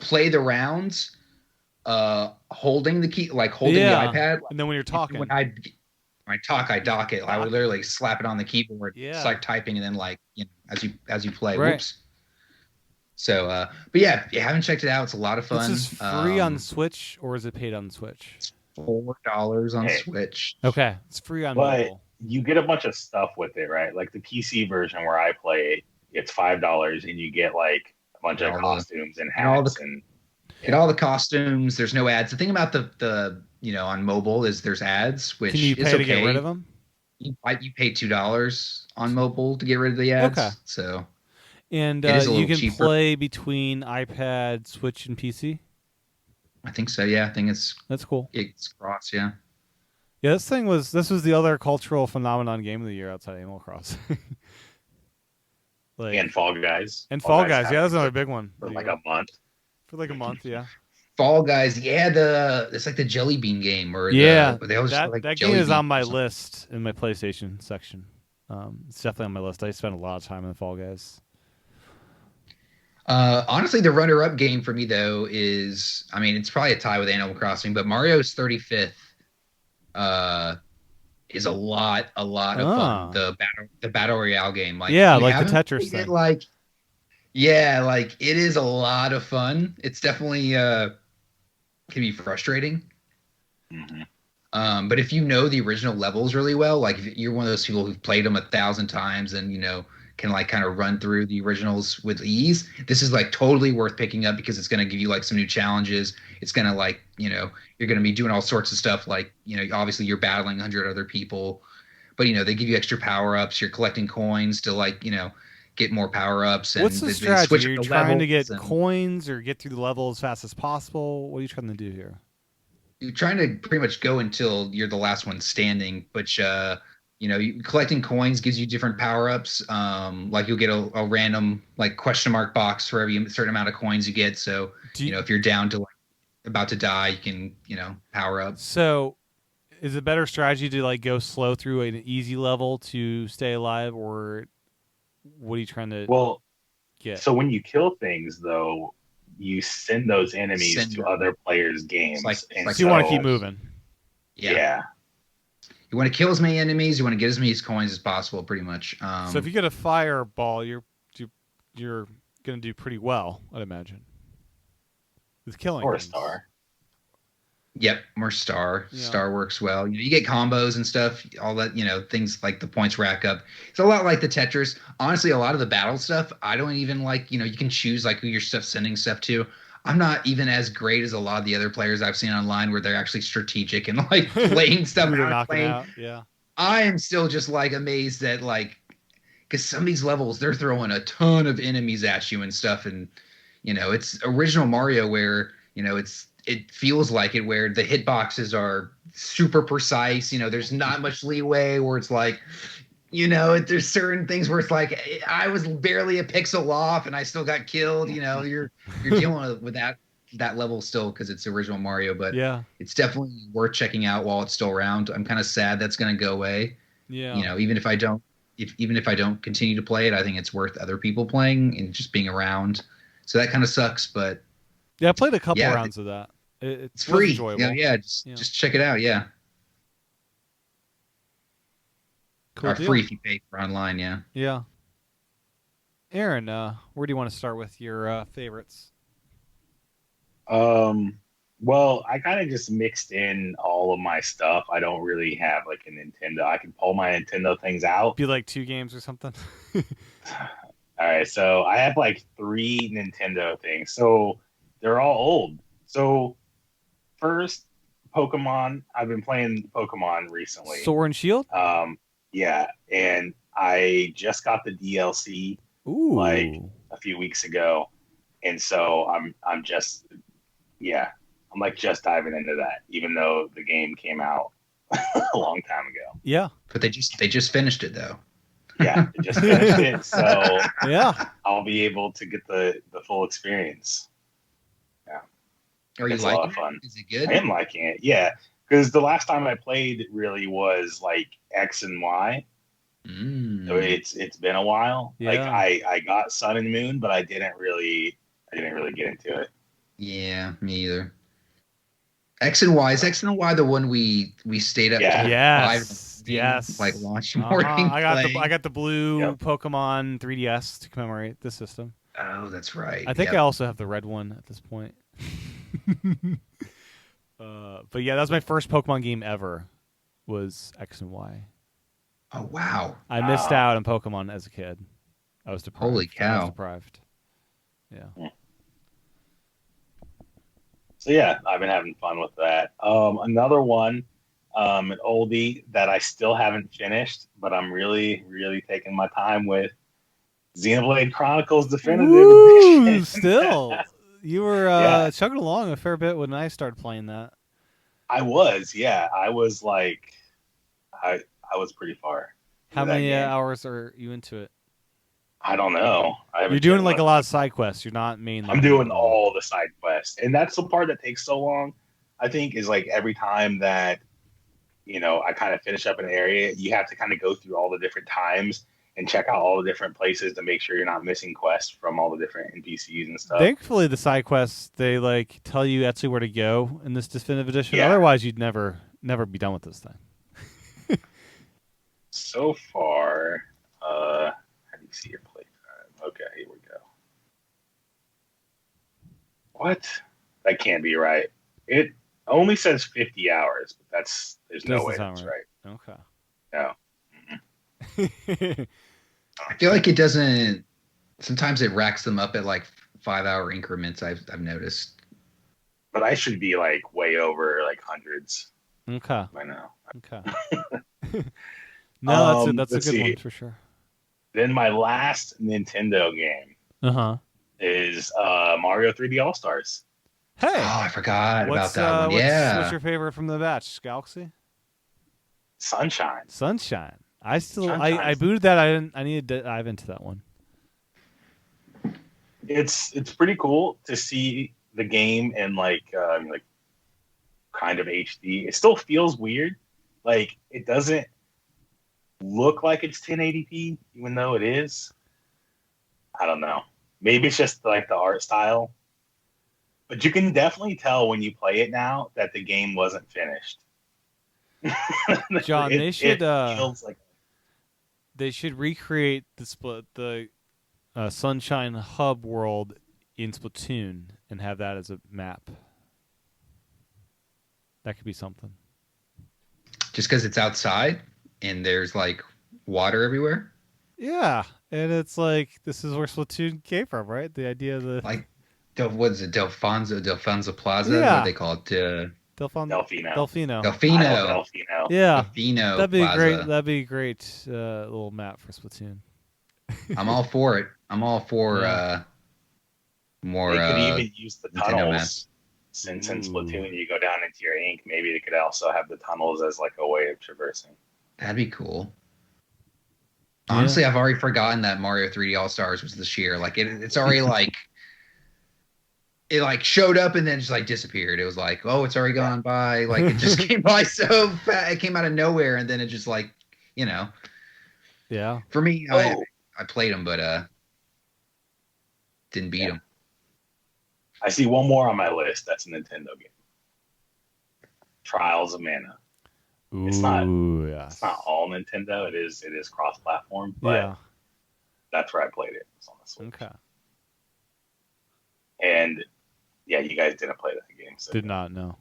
play the rounds holding the key, holding the iPad. And then when you're talking. When I talk, I dock it. I would literally slap it on the keyboard, start typing, and then as you play. Right. Whoops. So, but yeah, if you haven't checked it out, it's a lot of fun. This is free on Switch, or is it paid on Switch? It's $4 on Switch. Okay, it's free on mobile. You get a bunch of stuff with it, right? Like the PC version where I play, it's $5, and you get a bunch of costumes and hats get all the costumes. There's no ads. The thing about the on mobile is there's ads, which can you pay to get rid of them? You pay $2 on mobile to get rid of the ads. Okay. So, and you can play between iPad, Switch, and PC. I think so. Yeah, I think that's cool. It's cross. Yeah. Yeah, this was the other cultural phenomenon game of the year outside Animal Crossing. And Fall Guys. And Fall Guys, yeah, that's another big one. For a month. For a month, yeah. Fall Guys, yeah, it's the Jelly Bean game, or that game is on my list in my PlayStation section. It's definitely on my list. I spent a lot of time in Fall Guys. Honestly, the runner-up game for me though is, it's probably a tie with Animal Crossing, but Mario's 35th is a lot of fun. The battle royale game, the Tetris thing. It is a lot of fun. It's definitely can be frustrating. Mhm. But if you know the original levels really well, like if you're one of those people who've played them 1,000 times and can like kind of run through the originals with ease, this is like totally worth picking up because it's going to give you like some new challenges. It's going to like you're going to be doing all sorts of stuff like obviously you're battling 100 other people, but they give you extra power ups. You're collecting coins to like get more power ups, What's and the they switch strategy? Are up you the trying to levels. get And coins or get through the level as fast as possible? What are you trying to do here? you're trying to pretty much go until you're the last one standing, but collecting coins gives you different power ups. Like you'll get a random like question mark box for every certain amount of coins you get. So if you're down to like about to die, you can power up. So, is a better strategy to like go slow through an easy level to stay alive, or what are you trying to Well, get? so when you kill things, though, you send those enemies Send to them. other players' It's like games, it's and like So you want to so keep moving. yeah. yeah, You want to kill as many enemies. You want to get as many coins as possible, pretty much. So if you get a fireball, you're going to do pretty well, I'd imagine, with killing or a things. star. Yep, more star. Yeah. Star works well. You get combos and stuff, all that, things like the points rack up. It's a lot like the Tetris. Honestly, a lot of the battle stuff, I don't even like, you can choose like who your stuff sending stuff to. I'm not even as great as a lot of the other players I've seen online where they're actually strategic and like playing stuff Who they're out. knocking out, yeah. I am still just like amazed that like because some of these levels they're throwing a ton of enemies at you and stuff, and it's original Mario where it feels like it where the hitboxes are super precise. There's not much leeway where it's like there's certain things where it's like I was barely a pixel off and I still got killed. You're dealing with that level still because it's original Mario, but Yeah. it's definitely worth checking out while it's still around. I'm kind of sad that's going to go away. Yeah. Even if I don't even if I don't continue to play it, I think it's worth other people playing and just being around. So that kind of sucks, but Yeah, I played a couple yeah, rounds of that. It it's was free. enjoyable. Just check it out. Yeah, Cool or deal. free if you pay for online. Yeah. Yeah. Aaron, where do you want to start with your favorites? Well, I kind of just mixed in all of my stuff. I don't really have like a Nintendo. I can pull my Nintendo things out. Be like 2 games or something. All right, so I have like 3 Nintendo things. So they're all old. So first, Pokemon. I've been playing Pokemon recently. Sword and Shield? Yeah, and I just got the DLC Ooh. like a few weeks ago, and so I'm just I'm like just diving into that, even though the game came out a long time ago. Yeah. But they just finished it though. Yeah, they just finished it, so Yeah. I'll be able to get the full experience. Are you It's a lot liking of fun. it? Is it good? I am liking it, yeah. Because the last time I played really was like X and Y. So it's been a while. Yeah. Like I got Sun and Moon, but I didn't really get into it. Yeah, me either. X and Y, is X and Y the one we stayed up Yeah. till Yes. 5 Yes. like launch morning I got the blue Yep. Pokemon 3DS to commemorate the system. Oh, that's right. I think Yep. I also have the red one at this point. But yeah, that was my first Pokemon game ever. Was X and Y. Oh wow. I missed out on Pokemon as a kid. I was deprived. Holy cow. I was deprived. Yeah. So yeah, I've been having fun with that. Another one, an oldie that I still haven't finished, but I'm really, really taking my time with. Xenoblade Chronicles Definitive Ooh, Edition. still. You were Yeah. chugging along a fair bit when I started playing that. I was, yeah. I was like, I was pretty far. How into that many game. hours are you into it? I don't know. You're doing like a lot of side quests. You're not main. I'm doing all the side quests, and that's the part that takes so long. I think is like every time that I kind of finish up an area, you have to kind of go through all the different times and check out all the different places to make sure you're not missing quests from all the different NPCs and stuff. Thankfully, the side quests they like tell you actually where to go in this definitive edition. Yeah. Otherwise, you'd never be done with this thing. So far, how do you see your playtime? Okay, here we go. What? That can't be right. Only says 50 hours, but there's no Doesn't way sound that's right. right. Okay. No. I feel like it doesn't. Sometimes it racks them up at like 5-hour increments. I've noticed. But I should be like way over like hundreds Okay. by now. Okay. No, that's a Let's good one see. for sure. Then my last Nintendo game Uh-huh. is Mario 3D All Stars. Hey. Oh, I forgot about that one. What's Yeah. your favorite from the batch? Galaxy? Sunshine. Sunshine. I Sunshine. booted that. I needed to dive into that one. It's pretty cool to see the game in like kind of HD. It still feels weird. Like it doesn't look like it's 1080p, even though it is. I don't know. Maybe it's just like the art style. But you can definitely tell when you play it now that the game wasn't finished. John, it feels like they should recreate the Sunshine Hub world in Splatoon and have that as a map. That could be something. Just because it's outside and there's like water everywhere. Yeah, and it's like this is where Splatoon came from, right? The idea of the Like, what's it? Delfonso Plaza? Yeah. What do they call it? Delfino. Delfino. Delfino. Delfino. Yeah, Delfino that'd be Plaza. great. That'd be a great little map for Splatoon. I'm all for it. I'm all for Yeah. more. They could even use the Nintendo tunnels. maps. Since in Ooh. Splatoon you go down into your ink, maybe they could also have the tunnels as like a way of traversing. That'd be cool. Yeah. Honestly, I've already forgotten that Mario 3D All Stars was this year. Like it's already like it like showed up and then just like disappeared. It was like, oh, it's already gone by. Like it just came by so fast. It came out of nowhere and then it just like, Yeah. For me, I played them, but didn't beat them. I see one more on my list. That's a Nintendo game. Trials of Mana. It's not all Nintendo. It is cross-platform, but Yeah. that's where I played it. It's on the Switch. Okay. And yeah, you guys didn't play that game. So. Did not know.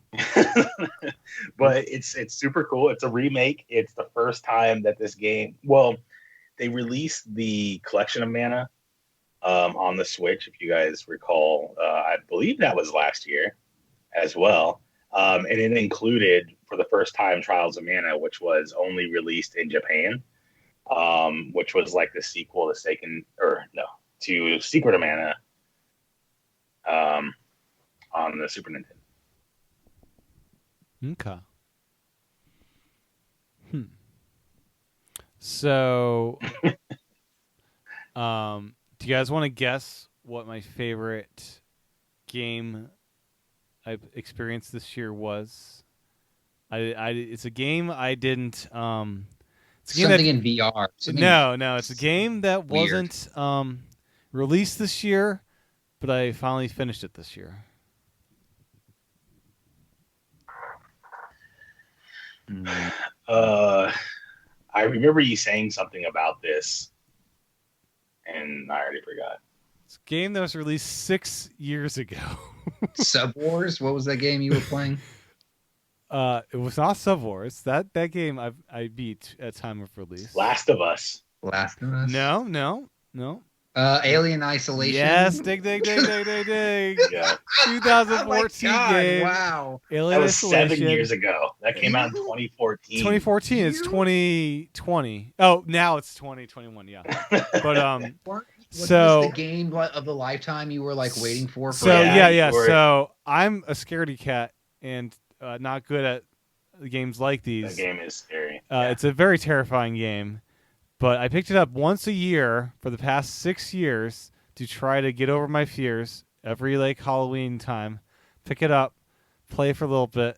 But it's super cool. It's a remake. It's the first time that this game. Well, they released the collection of Mana on the Switch. If you guys recall, I believe that was last year as well. And it included for the first time Trials of Mana, which was only released in Japan, which was like the sequel to Secret of Mana on the Super Nintendo. Okay. So, do you guys want to guess what my favorite game I've experienced this year was? It's a game I didn't. It's a game Something in VR. No, it's a game that weird. wasn't released this year, but I finally finished it this year. I remember you saying something about this, and I already forgot. It's a game that was released 6 years ago. Sub Wars? What was that game you were playing? It was not Sub Wars. That game I beat at time of release. Last of Us. Last of Us? No. Alien Isolation? Yes, dig. Yeah. 2014 game. Wow. Alien That was Isolation. 7 years ago. That came out in 2014. 2014. It's 2020. Oh, now it's 2021. Yeah. But What so was the game of the lifetime you were like waiting for? So Yeah, yeah. you were- So I'm a scaredy cat and not good at games like these. That game is scary. It's a very terrifying game, but I picked it up once a year for the past 6 years to try to get over my fears. Every like Halloween time, pick it up, play for a little bit,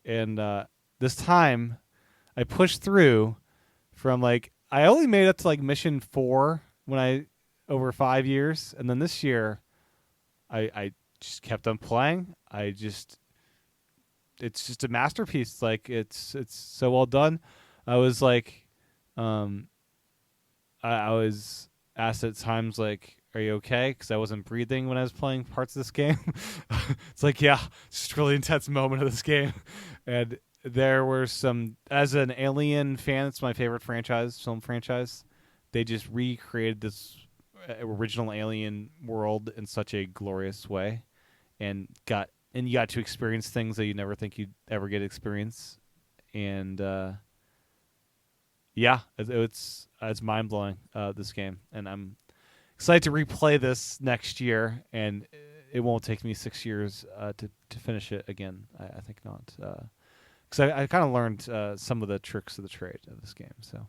and this time I pushed through from like I only made it to like mission 4 over 5 years, and then this year I just kept on playing. It's just a masterpiece. Like it's so well done. I was like, I was asked at times like, are you okay? Because I wasn't breathing when I was playing parts of this game. It's like, yeah, it's just a really intense moment of this game. And there were some, as an Alien fan, it's my favorite film franchise. They just recreated this original Alien world in such a glorious way, and you got to experience things that you never think you'd ever get to experience. And yeah, it's mind blowing, this game, and I'm excited to replay this next year. And it won't take me 6 years to finish it again. I think not, because I kind of learned some of the tricks of the trade of this game. So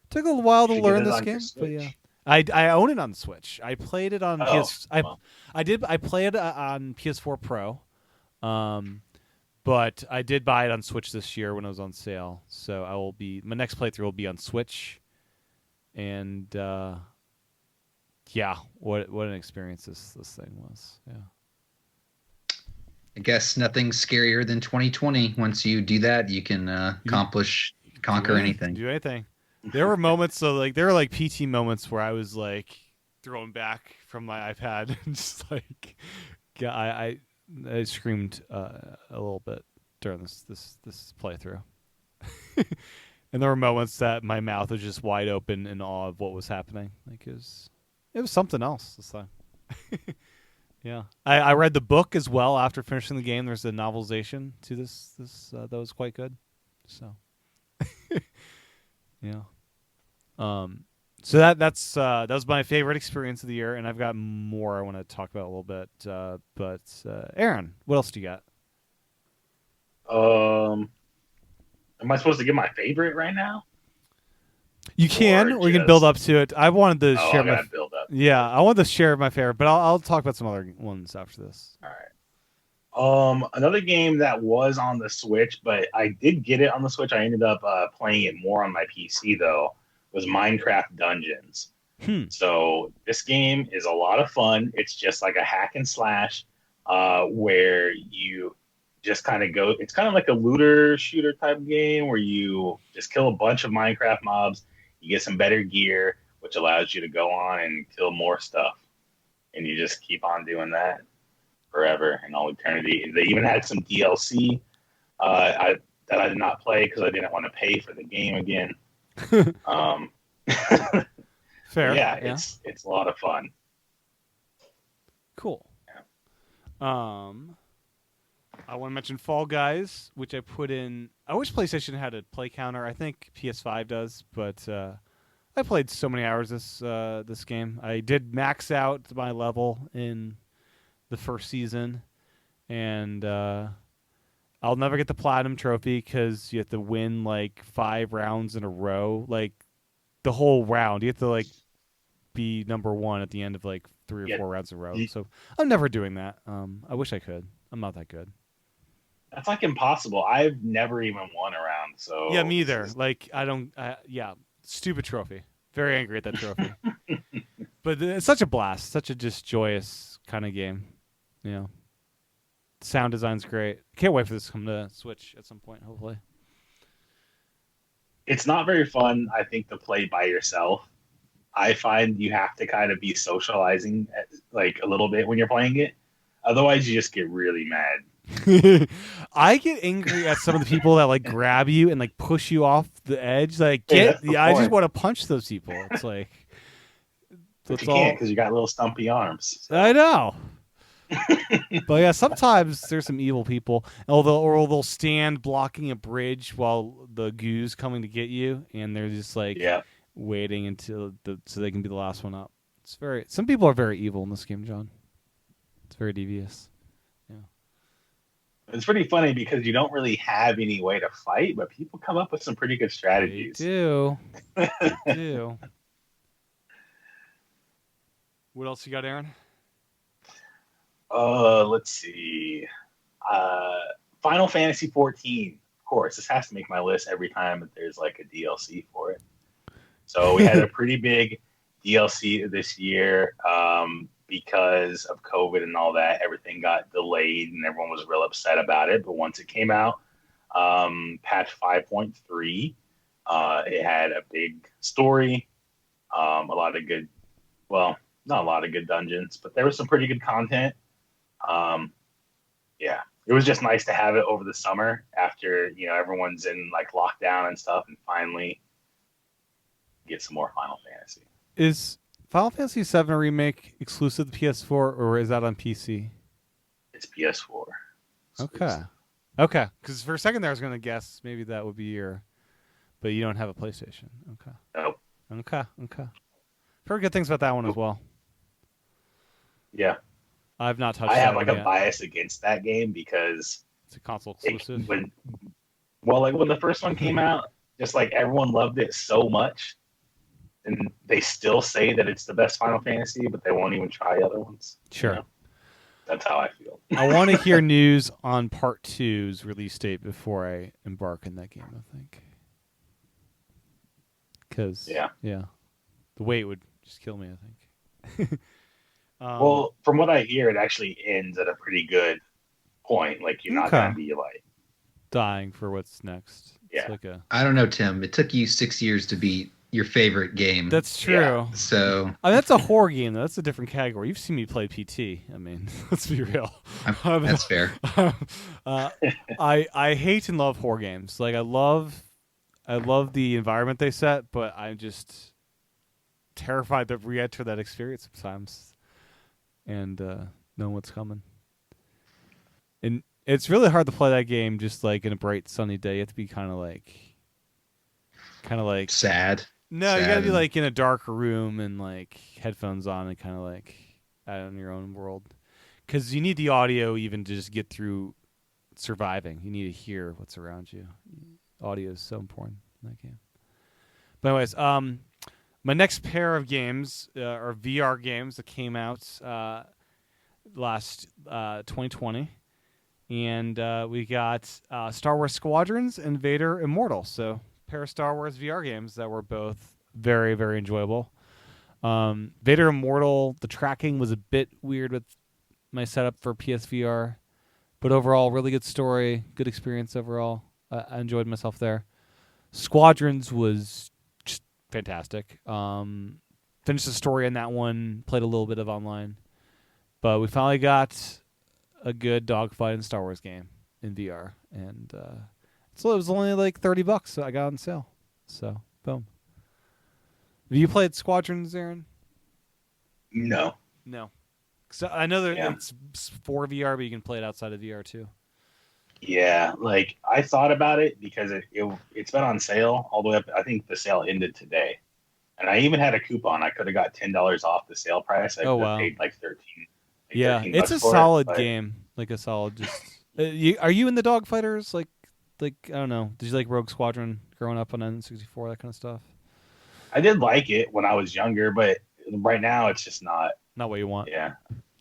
took a little while to learn this game, but yeah. I own it on Switch. I played it on PS. Well. I played it on PS4 Pro, but I did buy it on Switch this year when it was on sale. So my next playthrough will be on Switch, and yeah, what an experience this thing was. Yeah. I guess nothing's scarier than 2020. Once you do that, you can conquer anything. Do anything. There were moments, there were like PT moments where I was like thrown back from my iPad and just like, yeah, I screamed a little bit during this playthrough. And there were moments that my mouth was just wide open in awe of what was happening. Like it was something else this time. Yeah, I read the book as well after finishing the game. There's a novelization to this that was quite good. So, yeah. So that was my favorite experience of the year, and I've got more I want to talk about a little bit. But Aaron, what else do you got? Am I supposed to give my favorite right now? You can, or you can build up to it. I wanted to share my build up. Yeah, I wanted to share my favorite, but I'll talk about some other ones after this. All right. Another game that was on the Switch, but I did get it on the Switch. I ended up playing it more on my PC though. Was Minecraft Dungeons. So this game is a lot of fun. It's just like a hack and slash, where you just kind of go. It's kind of like a looter shooter type game where you just kill a bunch of Minecraft mobs. You get some better gear, which allows you to go on and kill more stuff, and you just keep on doing that forever and all eternity. They even had some DLC that I did not play because I didn't want to pay for the game again. Fair. Yeah, it's a lot of fun. Cool. Yeah. I want to mention Fall Guys, which I put in. I wish PlayStation had a play counter. I think PS5 does, but I played so many hours this game. I did max out my level in the first season, and I'll never get the platinum trophy because you have to win like 5 rounds in a row, like the whole round. You have to like be number 1 at the end of like 3 or 4 rounds in a row. So I'm never doing that. I wish I could. I'm not that good. That's like impossible. I've never even won a round. So yeah, me either. Like I don't. Yeah, stupid trophy. Very angry at that trophy. But it's such a blast, such a just joyous kind of game. You know, sound design's great. Can't wait for this to come to Switch at some point. Hopefully. It's not very fun, I think, to play by yourself. I find you have to kind of be socializing like a little bit when you're playing it. Otherwise, you just get really mad. I get angry at some of the people that like grab you and like push you off the edge. Like, I just want to punch those people. It's like, but you can't because you got little stumpy arms. So. I know. But yeah, sometimes there's some evil people, or they'll stand blocking a bridge while the goo's coming to get you, and they're just like waiting until so they can be the last one up. Some people are very evil in this game, John. It's very devious. It's pretty funny because you don't really have any way to fight, but people come up with some pretty good strategies. They do. They do. What else you got, Aaron? Let's see. Final Fantasy 14. Of course, this has to make my list every time that there's like a DLC for it. So we had a pretty big DLC this year. Because of COVID and all that, everything got delayed and everyone was real upset about it. But once it came out, patch 5.3, it had a big story, a lot of good well, not a lot of good dungeons, but there was some pretty good content. Yeah, it was just nice to have it over the summer after everyone's in like lockdown and stuff, and finally get some more Final Fantasy. Is Final Fantasy VII remake exclusive to PS4 or is that on PC? It's PS4. Okay. Because for a second there I was going to guess maybe that would be your, but you don't have a PlayStation. Okay. Nope. Okay. Heard good things about that one as well. Yeah. I've not touched. I have that like one a yet. bias against that game because It's a console exclusive. when the first one came out, just like everyone loved it so much, and they still say that it's the best Final Fantasy, but they won't even try other ones. Sure. That's how I feel. I want to hear news on Part 2's release date before I embark in that game, I think. Because, yeah, the wait would just kill me, I think. Well, from what I hear, it actually ends at a pretty good point. Like, you're not going to be, like... dying for what's next. Yeah. It's like I don't know, Tim. It took you 6 years to beat your favorite game. That's true. Yeah. So I mean, that's a horror game, though. That's a different category. You've seen me play PT. I mean, let's be real. that's fair. I hate and love horror games. Like, I love the environment they set, but I'm just terrified to re-enter that experience sometimes and know what's coming. And it's really hard to play that game just like in a bright sunny day. You have to be kind of like sad. No, you gotta be like in a dark room and like headphones on and kind of like out in your own world, because you need the audio even to just get through surviving. You need to hear what's around you. Audio is so important in that game. But anyways, my next pair of games are VR games that came out last 2020. And we got Star Wars Squadrons and Vader Immortal. So pair of Star Wars VR games that were both very, very enjoyable. Vader Immortal, the tracking was a bit weird with my setup for PSVR. But overall, really good story, good experience overall. I enjoyed myself there. Squadrons was just fantastic. Finished the story on that one, played a little bit of online. But we finally got a good dogfight in Star Wars game in VR. And so it was only like $30, so I got on sale. So, boom. Have you played Squadrons, Aaron? No. So I know that it's for VR, but you can play it outside of VR too. Yeah, like I thought about it because it's been on sale all the way up. I think the sale ended today, and I even had a coupon. I could have got $10 off the sale price. I could have paid like 13. Yeah, it's a solid game. Like a solid. Just are you in the dogfighters? Like I don't know. Did you like Rogue Squadron growing up on N64, that kind of stuff? I did like it when I was younger, but right now it's just not what you want. Yeah,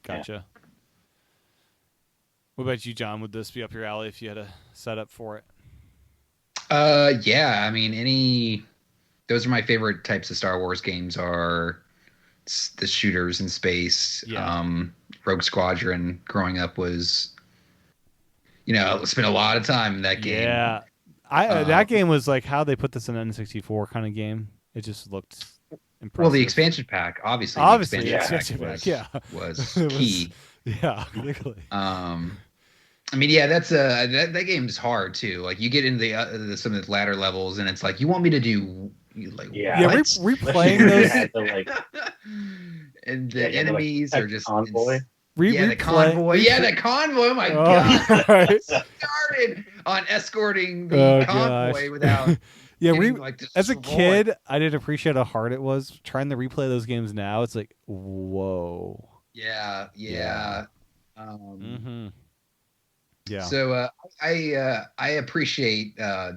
gotcha. Yeah. What about you, John? Would this be up your alley if you had a setup for it? Yeah. I mean, those are my favorite types of Star Wars games. Are the shooters in space. Yeah. Rogue Squadron growing up was, spent a lot of time in that game. Yeah. That game was like how they put this in an N64 kind of game. It just looked impressive. Well, the expansion pack, obviously the expansion pack was key. Yeah, literally. I mean, yeah, that's that game is hard too. Like you get into some of the latter levels, and it's like you want me to do replaying those. And the enemies are just convoy. The convoy. Yeah, the convoy. Oh my god! Right. Started on escorting the convoy without. Yeah, as a kid, I didn't appreciate how hard it was. Trying to replay those games now, it's like, whoa. Yeah. Mm-hmm. Yeah. So I appreciate I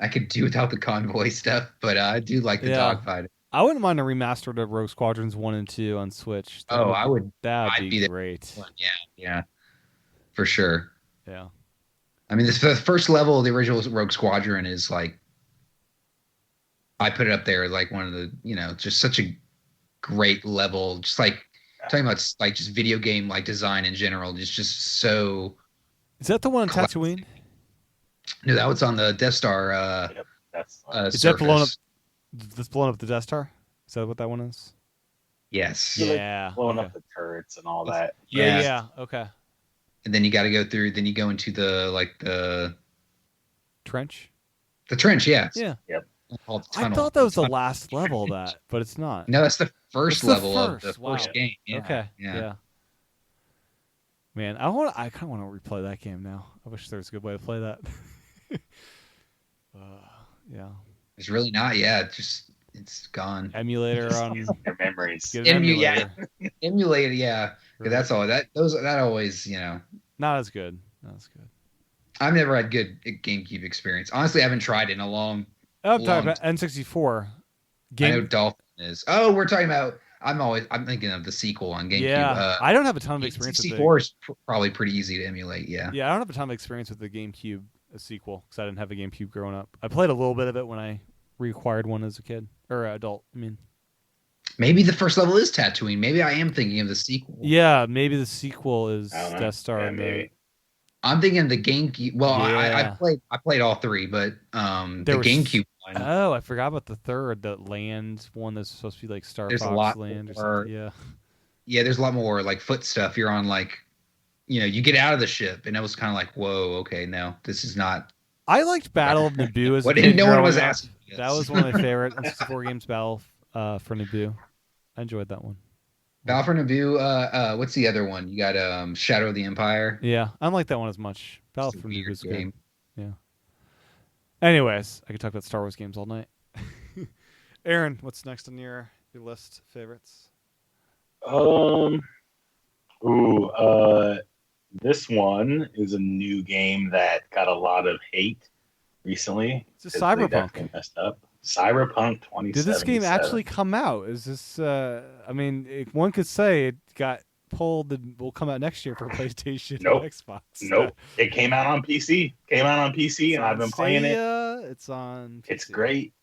could do without the convoy stuff, but I do like the dogfighting. I wouldn't mind a remastered of Rogue Squadrons 1 and 2 on Switch. I would. That'd be great. Yeah, for sure. Yeah. I mean, the first level of the original Rogue Squadron is like, I put it up there like one of the, just such a great level. Just like talking about like just video game like design in general. Just so. Is that the one on Tatooine? No, that was on the Death Star. Yep, that's. Is that blown up? That's blown up the Death Star? Is that what that one is? Yes. You're, like, Yeah. blowing Okay. up the turrets and all that. Yeah. Yeah. Okay. And then you got to go through. Then you go into the Trench. trench. Yeah. Yeah. Yep. Called I tunnel. thought that was the last level of that, but it's not. No, that's the first It's the level of the first. Wow. first game. Yeah. Okay. Yeah. Yeah. Man, I kind of want to replay that game now. I wish there was a good way to play that. Yeah. It's really not. Yeah. It's gone. Emulator on. Their memories. Get an emulator. Emulated. Yeah. 'Cause Right. that's all. That always. Not as good. Not as good. I've never had good GameCube experience. Honestly, I haven't tried it in a long. Oh, I'm talking about N64. I know Dolphin is. Oh, we're talking about. I'm thinking of the sequel on GameCube. Yeah, I don't have a ton of experience with 64 is probably pretty easy to emulate. Yeah. Yeah, I don't have a ton of experience with the GameCube sequel because I didn't have a GameCube growing up. I played a little bit of it when I reacquired one as a kid or adult. I mean, maybe the first level is Tatooine. Maybe I am thinking of the sequel. yeah, maybe the sequel is I don't know. Death Star. Yeah, and maybe. I'm thinking the GameCube. Well, Yeah. I played all three, but the There was- GameCube one. Oh, I forgot about the third, the land one that's supposed to be like Star There's a Fox lot Land or more- something. Yeah. Yeah, there's a lot more like foot stuff. You're on like, you get out of the ship, and it was kind of like, whoa, okay, no, this is not. I liked Battle of Naboo as a What kid. no one was growing up. asking. Yes. That was one of my favorite N64 games. Battle for Naboo. I enjoyed that one. Battle for Naboo. What's the other one? You got Shadow of the Empire. Yeah, I don't like that one as much. Battle It's a for Naboo weird is good. game. Yeah. Anyways, I could talk about Star Wars games all night. Aaron, what's next on your list of favorites? This one is a new game that got a lot of hate recently. It's a 'cause they Cyberpunk. definitely messed up. Cyberpunk 2077. Did this game actually come out? Is this? I mean, one could say it got pulled and will come out next year for PlayStation Nope. and Xbox. Nope. It came out on PC. And I've been playing it. It's on. PC. It's great.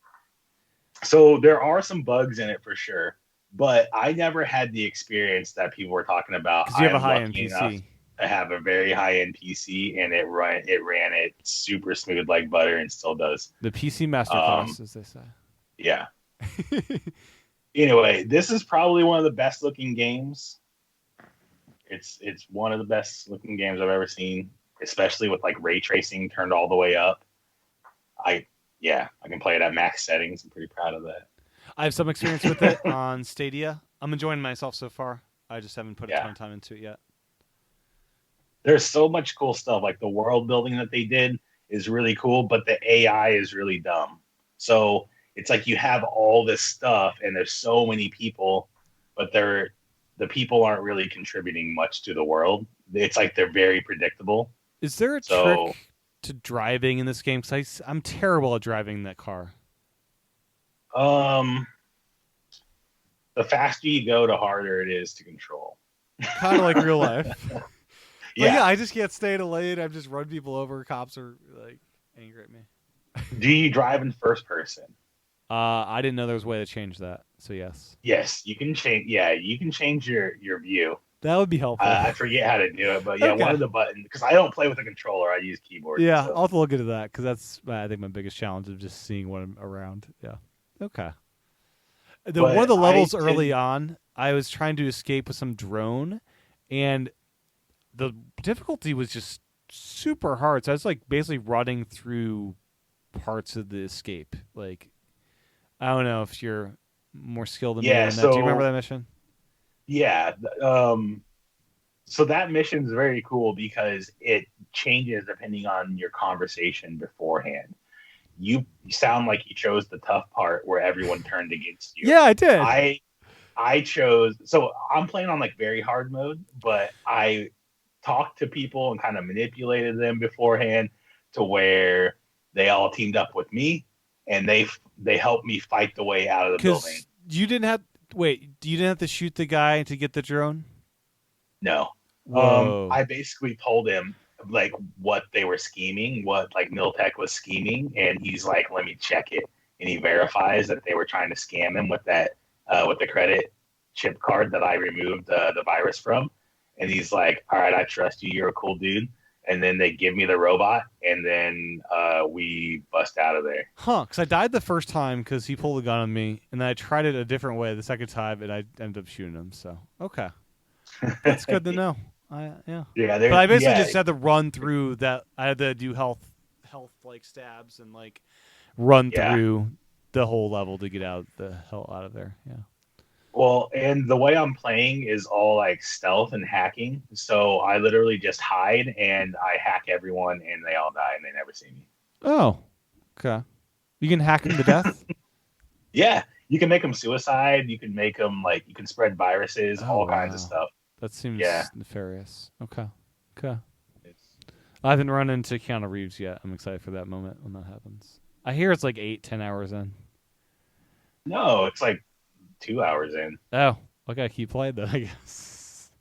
So there are some bugs in it for sure, but I never had the experience that people were talking about. Because you have a I'm high-end lucky enough PC. to have a very high-end PC, and it ran it super smooth like butter, and still does. The PC masterclass, as they say. Yeah. Anyway, this is probably one of the best looking games. It's one of the best looking games I've ever seen, especially with like ray tracing turned all the way up. I can play it at max settings. I'm pretty proud of that. I have some experience with it on Stadia. I'm enjoying myself so far. I just haven't put a Yeah. ton of time into it yet. There's so much cool stuff. Like the world building that they did is really cool, but the AI is really dumb. So it's like you have all this stuff and there's so many people, but the people aren't really contributing much to the world. It's like they're very predictable. Is there a trick to driving in this game? Because I'm terrible at driving that car. The faster you go, the harder it is to control. Kind of like real life. Yeah. I just can't stay in a lane. I've just run people over. Cops are like angry at me. Do you drive in first person? I didn't know there was a way to change that. So yes, Yes, you can change. Yeah, you can change your view. that would be helpful. I forget how to do it, but yeah, Okay. one of the buttons, because I don't play with a controller. I use keyboard. yeah, so. I'll have to look into that because that's I think my biggest challenge of just seeing what I'm around. Yeah. Okay. One of the levels early on, I was trying to escape with some drone, and the difficulty was just super hard. So I was like basically running through parts of the escape. Like, I don't know if you're more skilled than me in that. Do you remember that mission? Yeah. So that mission's very cool because it changes depending on your conversation beforehand. You sound like you chose the tough part where everyone turned against you. Yeah, I did. I chose, so I'm playing on like very hard mode, but I talked to people and kind of manipulated them beforehand to where they all teamed up with me and they helped me fight the way out of the building. You didn't have you didn't have to shoot the guy to get the drone? No. Whoa. I basically told him like what they were scheming, what like Miltech was scheming, and he's like, let me check it. And he verifies that they were trying to scam him with that with the credit chip card that I removed the virus from. And he's like, all right, I trust you. You're a cool dude. and then they give me the robot, and then we bust out of there. Huh, because I died the first time because he pulled a gun on me, and then I tried it a different way the second time, and I ended up shooting him. So, okay. That's good to know. Yeah. Yeah, But I basically just had to run through that. I had to do health like stabs and like run through the whole level to get the hell out of there. Yeah. Well, and the way I'm playing is all like stealth and hacking. So I literally just hide and I hack everyone, and they all die, and they never see me. Oh, okay. You can hack them to death? Yeah, you can make them suicide. You can make them you can spread viruses, all kinds of stuff. That seems nefarious. Okay. I haven't run into Keanu Reeves yet. I'm excited for that moment when that happens. I hear it's like 8-10 hours in. No, it's like 2 hours in. Oh, I gotta keep playing then, I guess.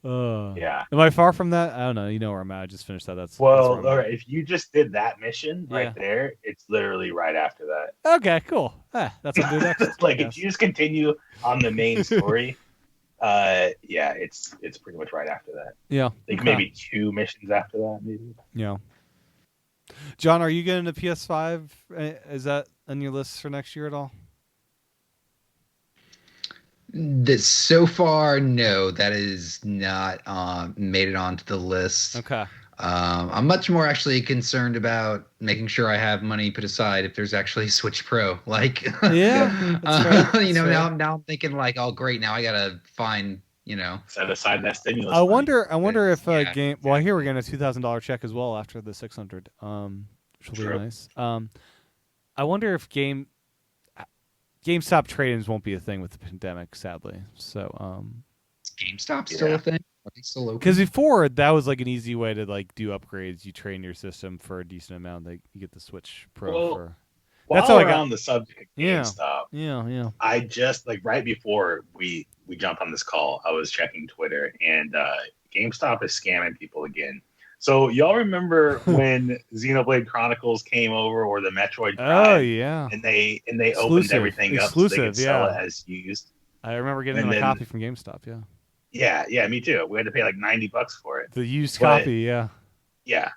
Yeah. Am I far from that? I don't know. You know where I'm at. I just finished that. That's all right. If you just did that mission right there, it's literally right after that. Okay, cool. That's what I'm doing next. If you just continue on the main story, it's pretty much right after that. Yeah. Maybe 2 missions after that, maybe. Yeah. John, are you getting a PS5? Is that on your list for next year at all? So far, no, that is not made it onto the list. Okay. I'm much more actually concerned about making sure I have money put aside if there's actually a Switch Pro. Yeah, that's right. Now I'm thinking oh great, now I gotta find set aside that stimulus. I wonder if a game. Well, I hear we're getting a $2,000 check as well after the $600. Which will be nice. I wonder if GameStop trade-ins won't be a thing with the pandemic, sadly. So, GameStop still a thing? Are they still open? Because before that was an easy way to do upgrades. You train your system for a decent amount. You get the Switch Pro for. That's how I got on the subject of GameStop. Yeah. I just right before we jumped on this call, I was checking Twitter, and GameStop is scamming people again. So y'all remember when Xenoblade Chronicles came over, or the Metroid Prime? Oh yeah. And they opened everything up so they could sell it as used. I remember getting a copy from GameStop. Yeah, me too. We had to pay $90 for it. The used copy, yeah. Yeah.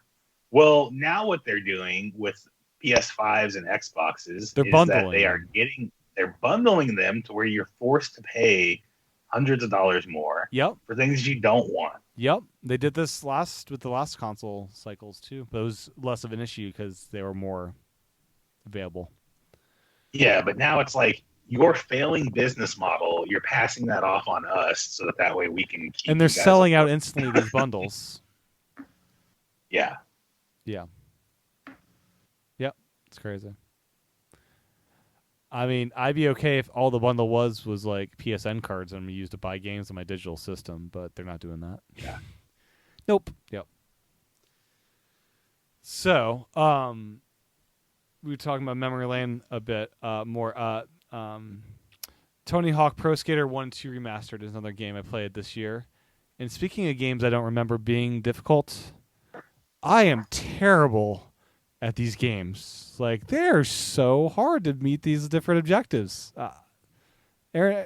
Well, now what they're doing with PS5s and Xboxes they're bundling. They're bundling them to where you're forced to pay hundreds of dollars more. Yep. For things you don't want. Yep, they did this with the last console cycles too, but it was less of an issue because they were more available. Yeah, but now it's your failing business model. You're passing that off on us so that way we can keep. And they're selling out instantly these bundles. Yeah. Yep, it's crazy. I mean, I'd be okay if all the bundle was PSN cards and we used to buy games on my digital system, but they're not doing that. Yeah. Nope. Yep. So, we were talking about memory lane a bit more. Tony Hawk Pro Skater 1 and 2 Remastered is another game I played this year. And speaking of games I don't remember being difficult, I am terrible at these games. They're so hard to meet these different objectives. Aaron,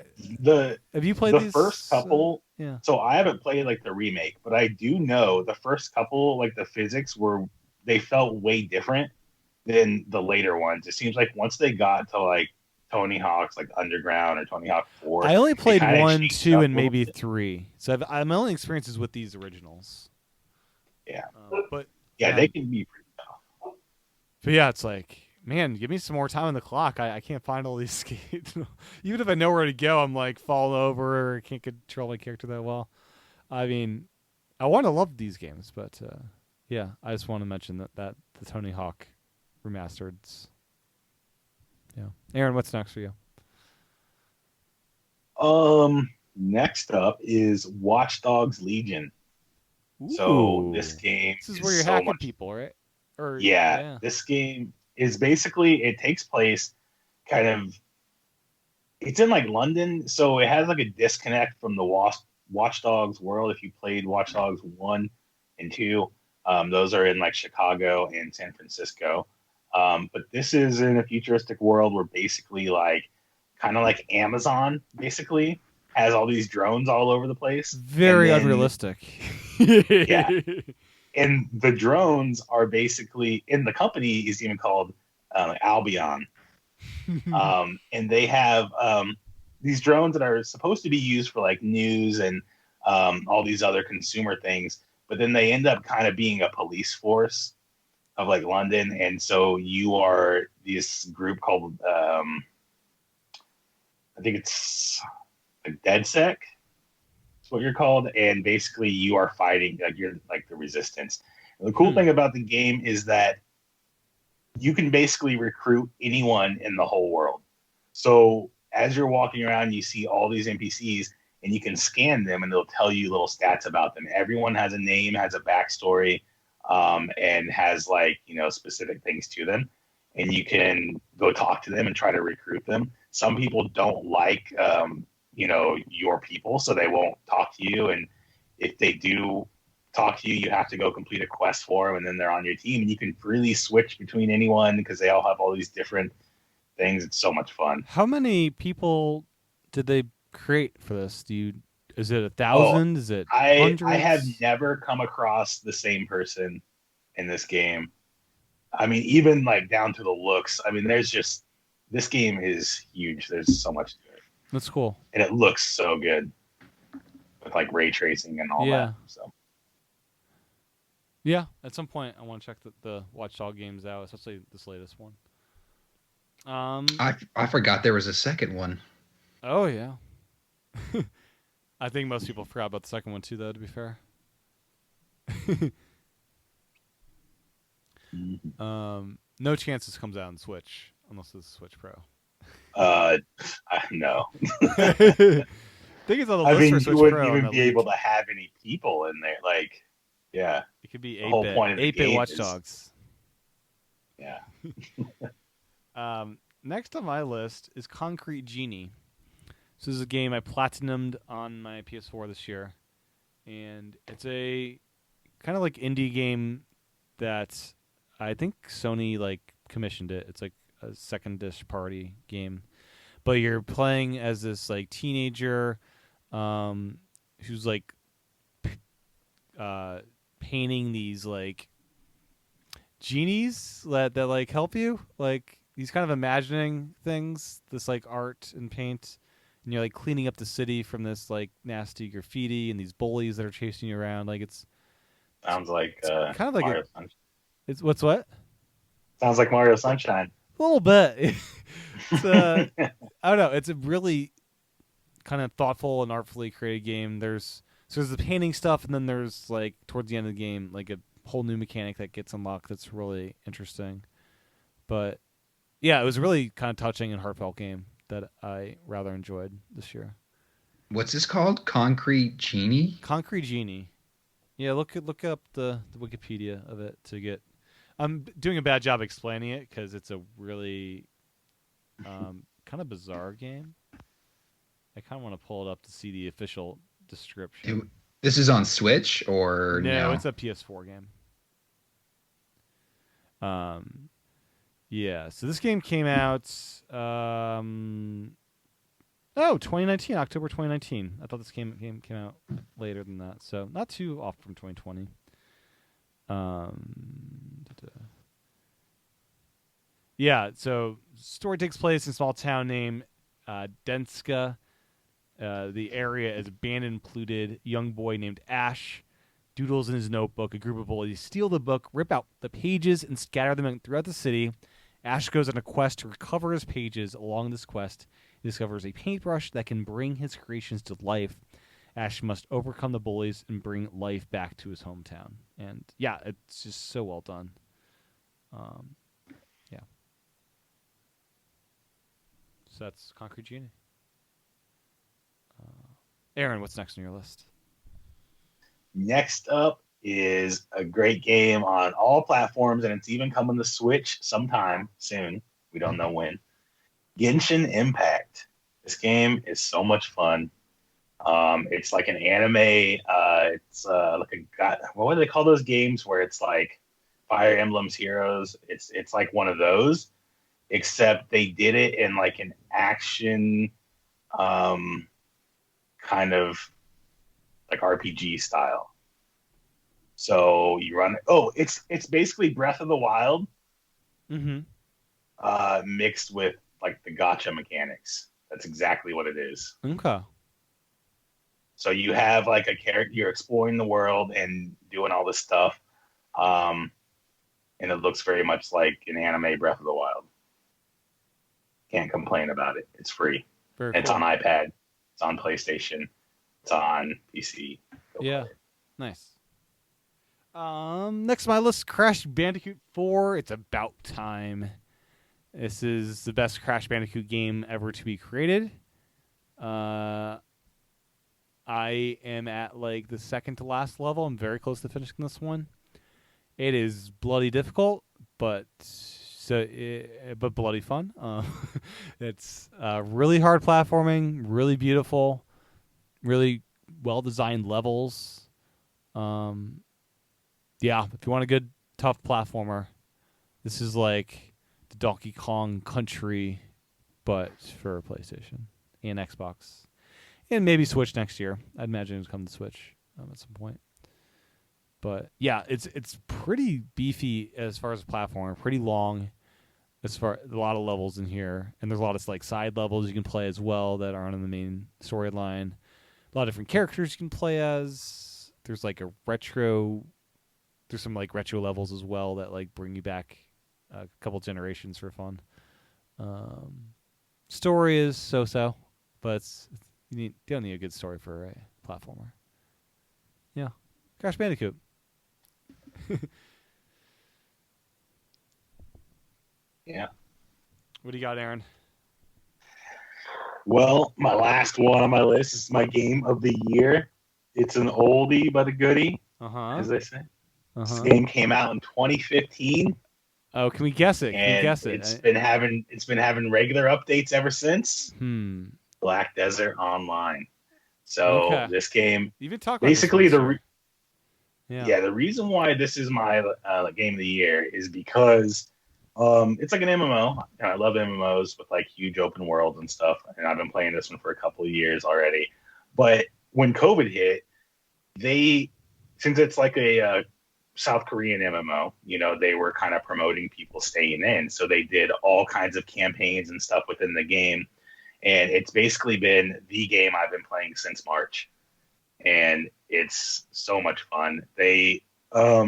have you played the first couple? Yeah. So I haven't played the remake, but I do know the first couple, the physics they felt way different than the later ones. It seems like once they got to Tony Hawk's Underground or Tony Hawk 4. I only played 1, 2, and maybe 3. So my only experiences with these originals. Yeah. But they can be pretty tough. But yeah, it's man, give me some more time on the clock. I can't find all these skates. Even if I know where to go, I'm falling over or can't control my character that well. I mean, I want to love these games, but yeah, I just want to mention that the Tony Hawk Remastered's. Yeah. Aaron, what's next for you? Next up is Watchdogs Legion. Ooh. So this game is where you're hacking people, right? This game is basically, it takes place it's in London, so it has a disconnect from the Watchdogs world. If you played Watchdogs 1 and 2, those are in Chicago and San Francisco. But this is in a futuristic world where basically Amazon basically has all these drones all over the place. Very unrealistic. Yeah. And the drones are basically, in the company is even called Albion. And they have these drones that are supposed to be used for like news and all these other consumer things, but then they end up kind of being a police force of like London. And so you are this group called, I think it's a DedSec. That's what you're called. And basically you are fighting, like you're like the resistance. And the cool thing about the game is that you can basically recruit anyone in the whole world. So as you're walking around, you see all these NPCs and you can scan them and they'll tell you little stats about them. Everyone has a name, has a backstory, and has like, specific things to them. And you can go talk to them and try to recruit them. Some people don't like, your people, so they won't talk to you. And if they do talk to you, you have to go complete a quest for them, and then they're on your team. And you can freely switch between anyone because they all have all these different things. It's so much fun. How many people did they create for this? Is it 1,000? Is it hundreds? I have never come across the same person in this game. I mean, even like down to the looks. I mean, this game is huge. There's so much to it. That's cool. And it looks so good with like ray tracing and all that. So. Yeah, at some point I want to check the Watchdog games out, especially this latest one. I forgot there was a second one. Oh yeah. I think most people forgot about the second one too, though. To be fair. No chance this comes out on Switch unless it's Switch Pro. No. I think it's on the list for Switch you wouldn't Pro. even be able to have any people in there. Like, yeah. It could be the whole point of the 8-bit game Watchdogs. Yeah. Next on my list is Concrete Genie. This is a game I platinumed on my PS4 this year, and it's a kind of like indie game that I think Sony like commissioned it. It's like a second dish party game, but you're playing as this like teenager who's like painting these like genies that like help you, like he's kind of imagining things, this like art and paint, and you're like cleaning up the city from this like nasty graffiti and these bullies that are chasing you around. Like sounds like kind of like Mario Sunshine. It's what? Sounds like Mario Sunshine. A little bit. It's, I don't know. It's a really kind of thoughtful and artfully created game. There's the painting stuff, and then there's like towards the end of the game, like a whole new mechanic that gets unlocked that's really interesting. But yeah, it was a really kind of touching and heartfelt game that I rather enjoyed this year. What's this called? Concrete Genie? Concrete Genie. Yeah, look up the Wikipedia of it to get. I'm doing a bad job explaining it because it's a really kind of bizarre game. I kind of want to pull it up to see the official description. This is on Switch or no? No, it's a PS4 game. Yeah, so this game came out 2019, October 2019. I thought this game came out later than that, so not too off from 2020. Yeah, so story takes place in a small town named Denska. The area is abandoned, polluted. Young boy named Ash doodles in his notebook. A group of bullies steal the book, rip out the pages, and scatter them throughout the city. Ash goes on a quest to recover his pages. Along this quest, he discovers a paintbrush that can bring his creations to life. Ash must overcome the bullies and bring life back to his hometown. And yeah, it's just so well done. Yeah. So that's Concrete Genie. Aaron, what's next on your list? Next up is a great game on all platforms, and it's even coming to Switch sometime soon. We don't know when. Genshin Impact. This game is so much fun. It's like an anime. It's like what do they call those games where it's like Fire Emblem's Heroes? It's like one of those, except they did it in like an action, kind of like RPG style. So you run. Oh, it's basically Breath of the Wild Mm-hmm. mixed with like the gotcha mechanics. That's exactly what it is. Okay. So you have like a character, you're exploring the world and doing all this stuff, um, and it looks very much like an anime Breath of the Wild. Can't complain about it. It's free. Very And it's cool. on iPad. It's on PlayStation. It's on PC. Go Yeah. play it. Nice. Next on my list, Crash Bandicoot 4. It's about time. This is the best Crash Bandicoot game ever to be created. I am at like the second to last level. I'm very close to finishing this one. It is bloody difficult, but but bloody fun. It's really hard platforming, really beautiful, really well designed levels. Yeah, if you want a good tough platformer, this is like the Donkey Kong Country, but for PlayStation and Xbox, and maybe Switch next year. I'd imagine it'll come to Switch at some point. But yeah, it's pretty beefy as far as platform, pretty long. As far a lot of levels in here, and there's a lot of like side levels you can play as well that aren't in the main storyline. A lot of different characters you can play as. There's like a retro. There's some like retro levels as well that like bring you back a couple generations for fun. Story is so, but you don't need a good story for a platformer. Yeah, Crash Bandicoot. Yeah. What do you got, Aaron? Well, my last one on my list is my game of the year. It's an oldie but a goodie, as they say. This game came out in 2015. Oh, can we guess it? Can we guess it? It's been having regular updates ever since. Black Desert Online. So this game, you been talking basically about this the reason why this is my game of the year is because it's like an MMO, and I love MMOs with like huge open worlds and stuff. And I've been playing this one for a couple of years already. But when COVID hit, since it's like a South Korean MMO, they were kind of promoting people staying in. So they did all kinds of campaigns and stuff within the game. And it's basically been the game I've been playing since March. And it's so much fun. They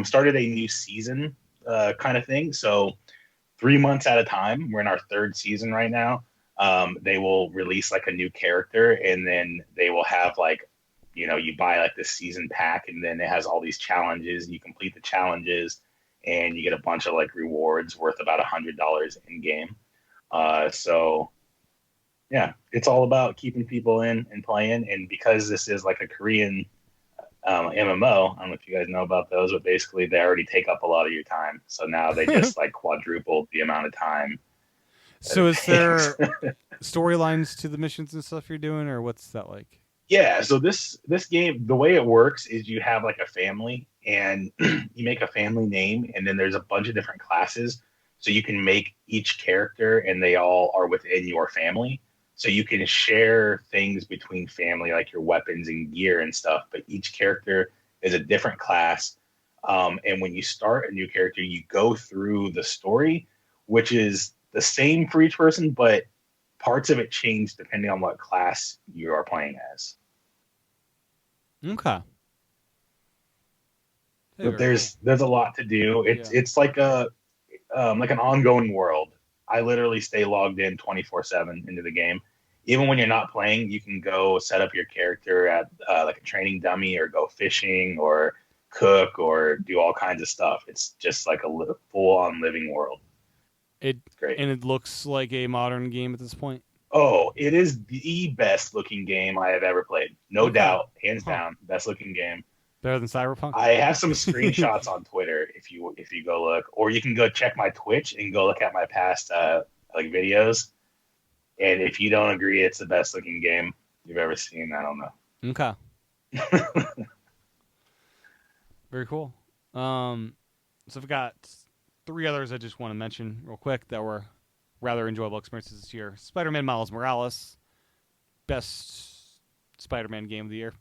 started a new season kind of thing. So 3 months at a time, we're in our third season right now. They will release like a new character, and then they will have like, you buy like this season pack, and then it has all these challenges. You complete the challenges, and you get a bunch of like rewards worth about $100 in game. So yeah, it's all about keeping people in and playing. And because this is like a Korean MMO, I don't know if you guys know about those, but basically they already take up a lot of your time. So now they just like quadrupled the amount of time. So is there storylines to the missions and stuff you're doing, or what's that like? Yeah, so this game, the way it works is you have like a family, and you make a family name, and then there's a bunch of different classes. So you can make each character, and they all are within your family. So you can share things between family, like your weapons and gear and stuff. But each character is a different class. And when you start a new character, you go through the story, which is the same for each person, but parts of it change depending on what class you are playing as. Okay. But there's a lot to do. It's like like an ongoing world. I literally stay logged in 24/7 into the game. Even when you're not playing, you can go set up your character at like a training dummy, or go fishing, or cook, or do all kinds of stuff. It's just like a full-on living world. It's great. And it looks like a modern game at this point. Oh, it is the best looking game I have ever played. No doubt, hands down, best looking game. Better than Cyberpunk? I have some screenshots on Twitter if you go look, or you can go check my Twitch and go look at my past like videos. And if you don't agree it's the best looking game you've ever seen, I don't know. Okay. Very cool. So I've got 3 others I just want to mention real quick that were rather enjoyable experiences this year. Spider-Man Miles Morales, best Spider-Man game of the year.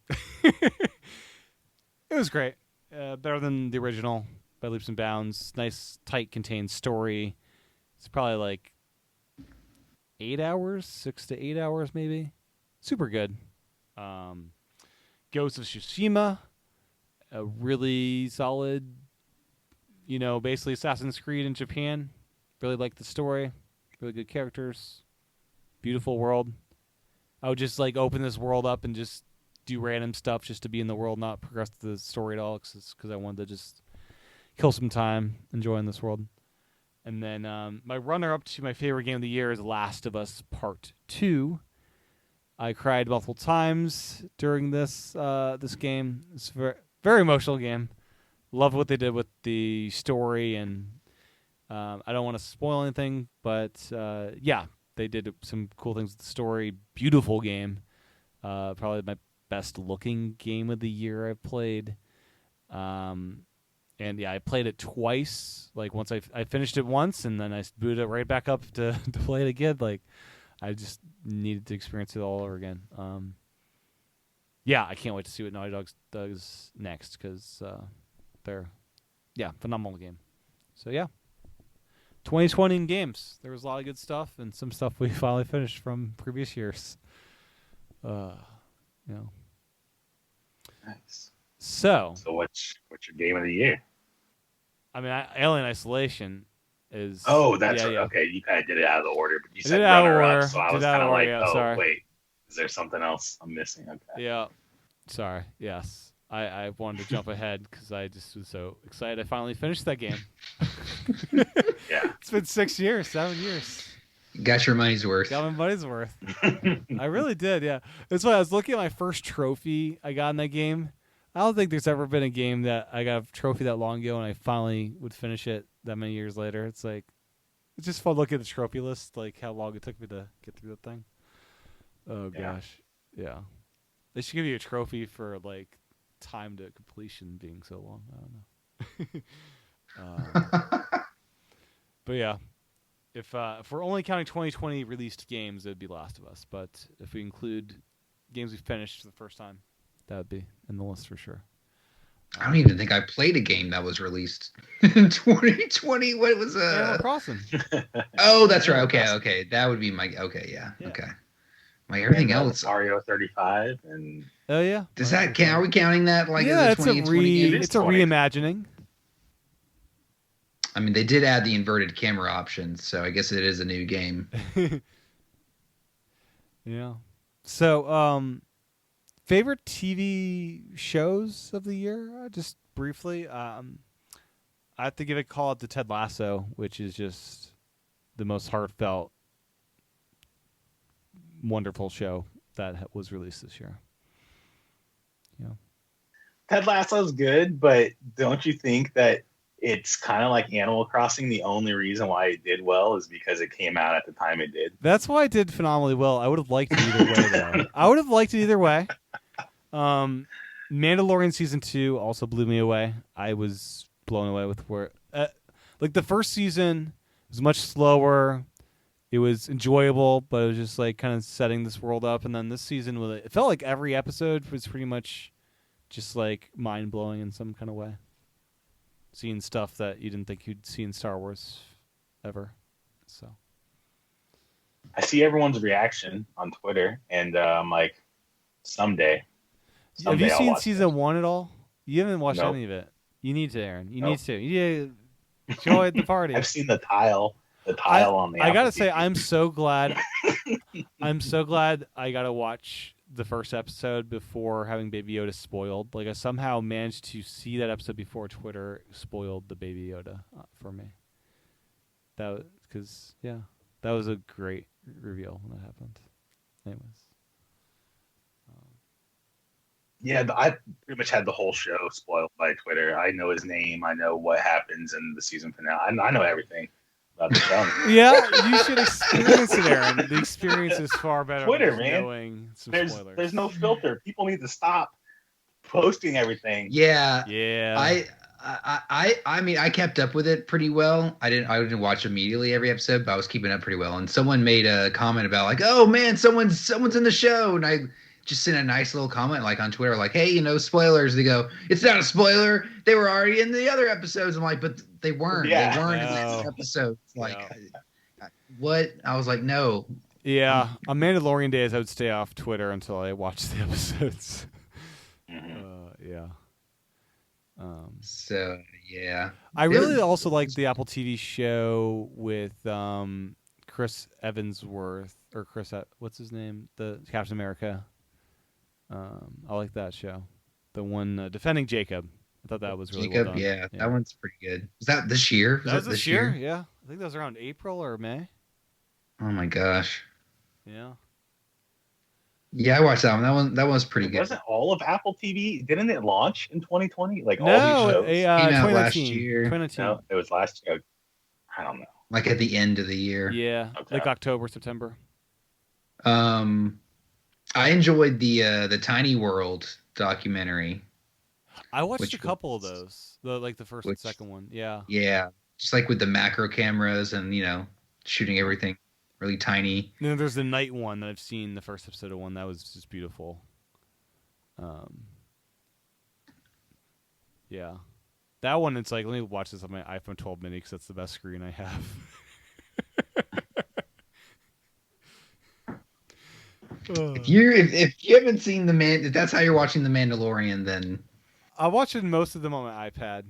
It was great. better than the original by leaps and bounds. Nice, tight, contained story. It's probably like 8 hours, 6 to 8 hours maybe. Super good. Ghost of Tsushima, a really solid, basically Assassin's Creed in Japan. Really like the story. Really good characters. Beautiful world. I would just open this world up and just do random stuff just to be in the world, not progress the story at all, because I wanted to just kill some time enjoying this world. And then my runner-up to my favorite game of the year is Last of Us Part 2. I cried multiple times during this game. It's a very, very emotional game. Love what they did with the story, and I don't want to spoil anything, but yeah, they did some cool things with the story. Beautiful game. Probably my best-looking game of the year I've played. And yeah, I played it twice. Once I finished it once, and then I booted it right back up to play it again. I just needed to experience it all over again. Yeah, I can't wait to see what Naughty Dog does next, because they're phenomenal game. So yeah, 2020 in games. There was a lot of good stuff, and some stuff we finally finished from previous years. Nice. So what's your game of the year? I mean, Alien Isolation is. Oh, that's right. Yeah. Okay, you kind of did it out of the order, but you I said did it out of runner order. up, so I Did was it out kind of of order, like, yeah, oh sorry. wait, is there something else I'm missing? Okay. Yeah. Sorry. Yes. I wanted to jump ahead because I just was so excited. I finally finished that game. Yeah. It's been 7 years. Got your money's worth. Got my money's worth. I really did, yeah. That's why I was looking at my first trophy I got in that game. I don't think there's ever been a game that I got a trophy that long ago and I finally would finish it that many years later. It's just fun looking at the trophy list, how long it took me to get through that thing. Oh, gosh. Yeah. They should give you a trophy for, time to completion being so long. I don't know. But yeah. If we're only counting 2020 released games, it would be Last of Us. But if we include games we finished for the first time, that would be in the list for sure. I don't even think I played a game that was released in 2020. What was Animal Crossing. Oh, that's right. Okay. That would be my. Okay, yeah. Okay. Everything else. Mario 35 and. Oh yeah. Does that count? Are we counting that yeah, as a 2020 game? It's a reimagining. I mean, they did add the inverted camera option, so I guess it is a new game. Yeah. So, favorite TV shows of the year? Just briefly, I have to give a call out to Ted Lasso, which is just the most heartfelt, wonderful show that was released this year. Yeah. Ted Lasso's good, but don't you think that it's kind of like Animal Crossing? The only reason why it did well is because it came out at the time it did. That's why it did phenomenally well. I would have liked it either way, though. I would have liked it either way. Mandalorian Season 2 also blew me away. I was blown away with where... the first season was much slower. It was enjoyable, but it was just kind of setting this world up. And then this season, it felt like every episode was pretty much just mind-blowing in some kind of way. Seeing stuff that you didn't think you'd see in Star Wars ever. So I see everyone's reaction on Twitter, and I'm like, someday have you I'll seen watch season this. 1 at all? You haven't watched Nope. any of it. You need to, Aaron. You Nope. need to. You need to join the party. I've seen the tile on the I gotta Apple say, TV. I'm so glad. I'm so glad I got to watch the first episode before having Baby Yoda spoiled. I somehow managed to see that episode before Twitter spoiled the Baby Yoda for me. That was a great reveal when that happened. Anyways. Yeah, I pretty much had the whole show spoiled by Twitter. I know his name. I know what happens in the season finale. I know everything about the show. Yeah, you should experience it, Aaron. The experience is far better. Twitter, than man. Knowing some spoilers. There's no filter. People need to stop posting everything. Yeah. Yeah. I mean, I kept up with it pretty well. I didn't watch immediately every episode, but I was keeping up pretty well. And someone made a comment about oh man, someone's in the show, and I just sent a nice little comment like on Twitter, like, "Hey, spoilers." They go, "It's not a spoiler. They were already in the other episodes." I'm like, "But they weren't. Yeah. They weren't in No. this episode." Like, Yeah. what? I was like, "No." Yeah, on Mandalorian days, I would stay off Twitter until I watched the episodes. Yeah. So yeah, I really also like the Apple TV show with Chris Evansworth or what's his name? The Captain America. I like that show. The one defending Jacob. I thought that was really Jacob. well done. Yeah, that one's pretty good. Was that this year? That was this year. Yeah, I think that was around April or May. Oh my gosh. Yeah. Yeah, I watched that one. That one was pretty good. Wasn't all of Apple TV? Didn't it launch in 2020? Like all No, these shows? Came out last 2019. year. 2019. No, it was last year. I don't know. Like at the end of the year. Yeah, Okay. like October, September. I enjoyed the Tiny World documentary. I watched Which a couple of was- those. The first and second one. Yeah. Yeah, just like with the macro cameras and shooting everything really tiny. And then there's the night one that I've seen, the first episode of one that was just beautiful. Yeah, that one. It's like, let me watch this on my iPhone 12 mini because that's the best screen I have. If you haven't seen if that's how you're watching The Mandalorian, then I watched most of them on my iPad.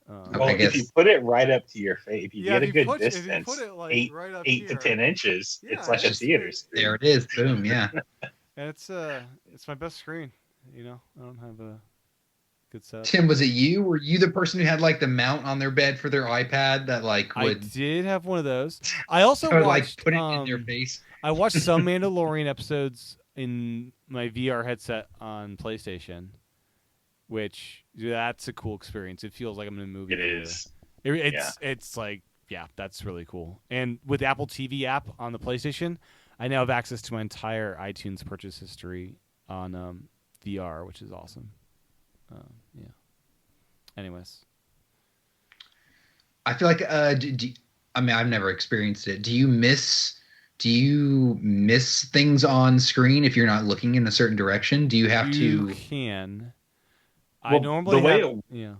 Well, I guess- if you put it right up to your face, if you Yeah, get a if you good put- if you distance, put it, like, eight right up to here. 10 inches, Yeah, it's like a it's- theater screen. there it is. Boom. Yeah. And it's my best screen. I don't have a good setup. Tim, was it you? Were you the person who had like the mount on their bed for their iPad that like I would did have one of those. I also or, watched like put it in their face? I watched some Mandalorian episodes in my VR headset on PlayStation, which that's a cool experience. It feels like I'm in a movie. It theater. is. It's like, yeah, that's really cool. And with Apple TV app on the PlayStation, I now have access to my entire iTunes purchase history on VR, which is awesome. Yeah. Anyways, I feel like I mean I've never experienced it. Do you miss things on screen if you're not looking in a certain direction? Do you have you to can. I Well, normally the way have, yeah.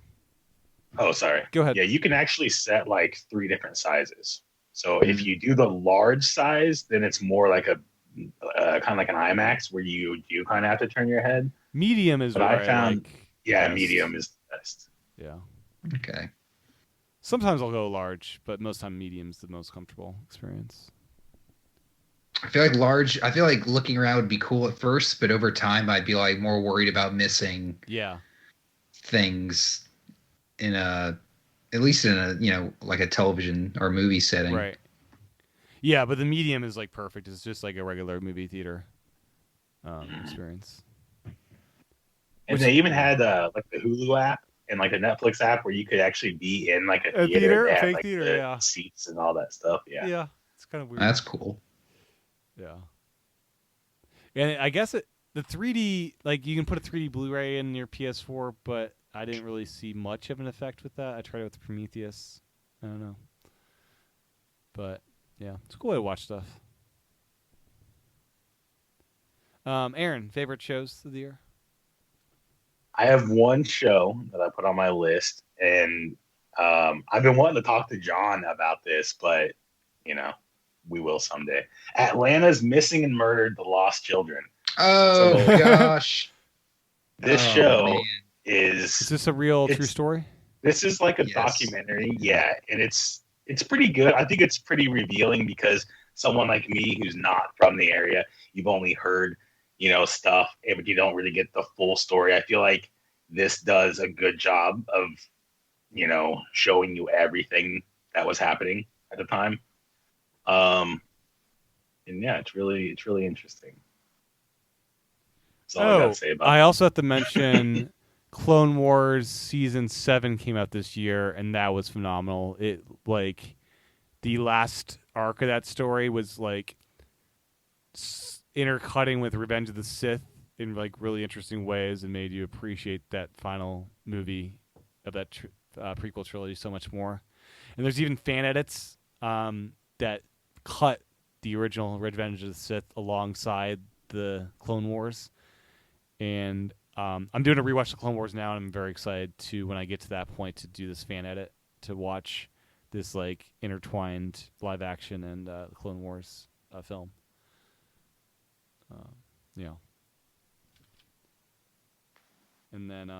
Oh, sorry. Go ahead. Yeah, you can actually set like 3 different sizes. So if you do the large size, then it's more like a kind of like an IMAX where you do kind of have to turn your head. Medium is But what I found- like Yeah, best. medium is the best. Yeah. Okay. Sometimes I'll go large, but most time medium's the most comfortable experience. I feel like looking around would be cool at first, but over time I'd be like more worried about missing Yeah. things at least in a like a television or movie setting. Right. Yeah, but the medium is like perfect. It's just like a regular movie theater experience. And they even had like the Hulu app and like the Netflix app where you could actually be in like a A theater. theater? They had, Fake like, theater, the yeah. seats and all that stuff. Yeah. Yeah. It's kind of weird. That's cool. Yeah. And I guess the 3D, like you can put a 3D Blu-ray in your PS4, but I didn't really see much of an effect with that. I tried it with Prometheus. I don't know. But yeah, it's a cool way to watch stuff. Aaron, favorite shows of the year? I have one show that I put on my list, and I've been wanting to talk to John about this, but we will someday. Atlanta's Missing and Murdered: The Lost Children. Oh So- gosh. This Oh, show man. Is is this a real true It's- story? this is like a Yes. documentary, yeah, and it's pretty good. I think it's pretty revealing because someone like me who's not from the area, you've only heard stuff, but you don't really get the full story. I feel like this does a good job of showing you everything that was happening at the time. And yeah, it's really interesting. That's all I gotta say about I it. also have to mention Clone Wars Season 7 came out this year, and that was phenomenal. It, like, the last arc of that story was, like, intercutting with Revenge of the Sith in, like, really interesting ways and made you appreciate that final movie of that prequel trilogy so much more. And there's even fan edits that cut the original Revenge of the Sith alongside the Clone Wars, and I'm doing a rewatch of Clone Wars now, and I'm very excited to when I get to that point to do this fan edit to watch this like intertwined live action and Clone Wars film. You know, and then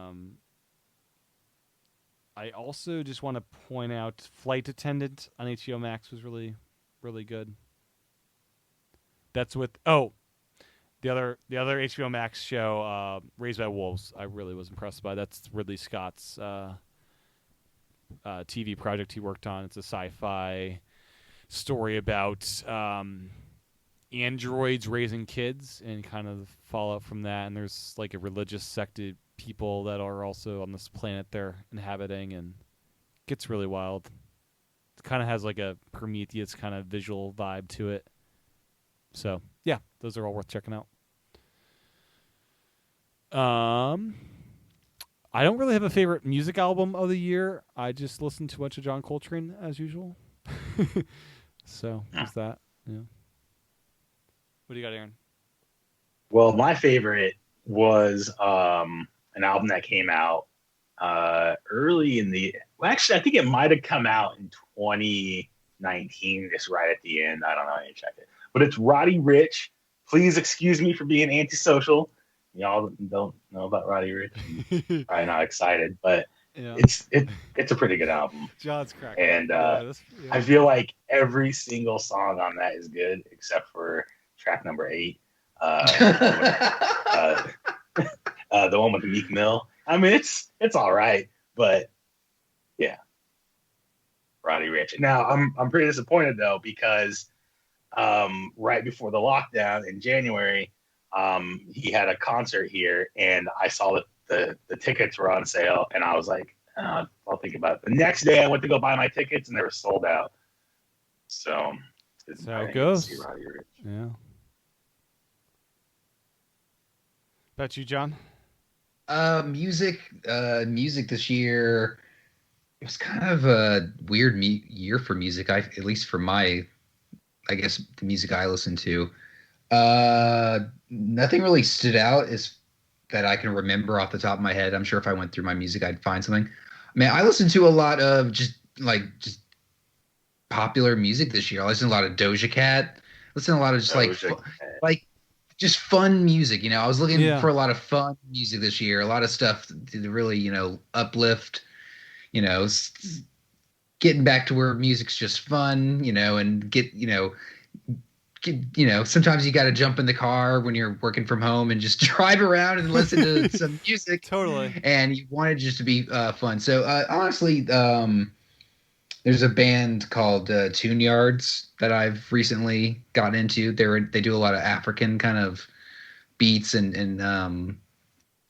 I also just want to point out Flight Attendant on HBO Max was really, really good. That's with the other HBO Max show, Raised by Wolves. I really was impressed by. That's Ridley Scott's TV project he worked on. It's a sci-fi story about androids raising kids and kind of the fallout from that. And there's like a religious sect of people that are also on this planet they're inhabiting, and it gets really wild. It kind of has like a Prometheus kind of visual vibe to it. So yeah, those are all worth checking out. I don't really have a favorite music album of the year. I just listen to a bunch of John Coltrane as usual. So there's that. Yeah. What do you got, Aaron? Well, my favorite was an album that came out early in the. Well, actually, I think it might have come out in 2019, just right at the end. I don't know. I need to check it. But it's Roddy Ricch. Please excuse me for being antisocial. Y'all don't know about Roddy Ricch. Probably not excited, but yeah. It's a pretty good album. John's cracking. And I feel like every single song on that is good except for track number 8. The one with Meek Mill. I mean, it's all right, but yeah, Roddy Ricch. Now I'm pretty disappointed though because right before the lockdown in January, he had a concert here, and I saw that the tickets were on sale, and I was like, oh, I'll think about it. The next day, I went to go buy my tickets, and they were sold out. So that's how it goes. Yeah. About you, John? Music this year. It was kind of a weird year for music. At least for my, I guess, the music I listen to. Nothing really stood out as that I can remember off the top of my head. I'm sure if I went through my music, I'd find something. I mean, I listened to a lot of just popular music this year. I listened to a lot of Doja Cat. Listened to a lot of just just fun music. You know, I was looking for a lot of fun music this year. A lot of stuff to really, uplift. Getting back to where music's just fun. And sometimes you got to jump in the car when you're working from home and just drive around and listen to some music. Totally. And you want it just to be fun. So honestly, there's a band called Tune Yards that I've recently gotten into. They do a lot of African kind of beats and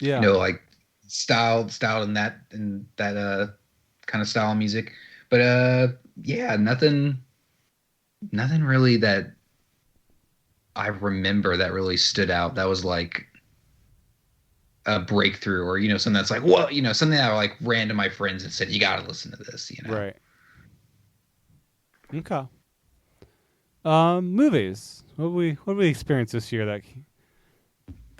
like styled in that kind of style of music. But nothing really that I remember that really stood out. That was like a breakthrough, or something that's like, well, something that I like ran to my friends and said, you got to listen to this. Right. Okay. Movies. What did we experience this year that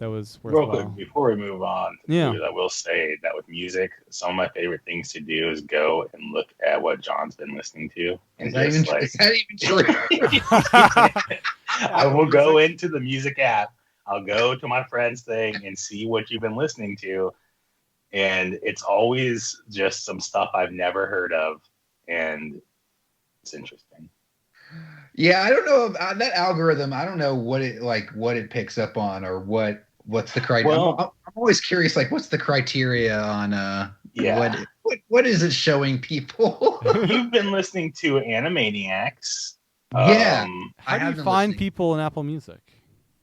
was worthwhile? Real quick, before we move on to movies, I will say that with music, some of my favorite things to do is go and look at what John's been listening to. Is that even true? I will go into the music app. I'll go to my friend's thing and see what you've been listening to. And it's always just some stuff I've never heard of. And it's interesting. Yeah, I don't know that algorithm. I don't know what it picks up on, or what's the criteria. Well, I'm always curious, like, what's the criteria on what is it showing people? You've been listening to Animaniacs. Yeah. How do you find people in Apple Music?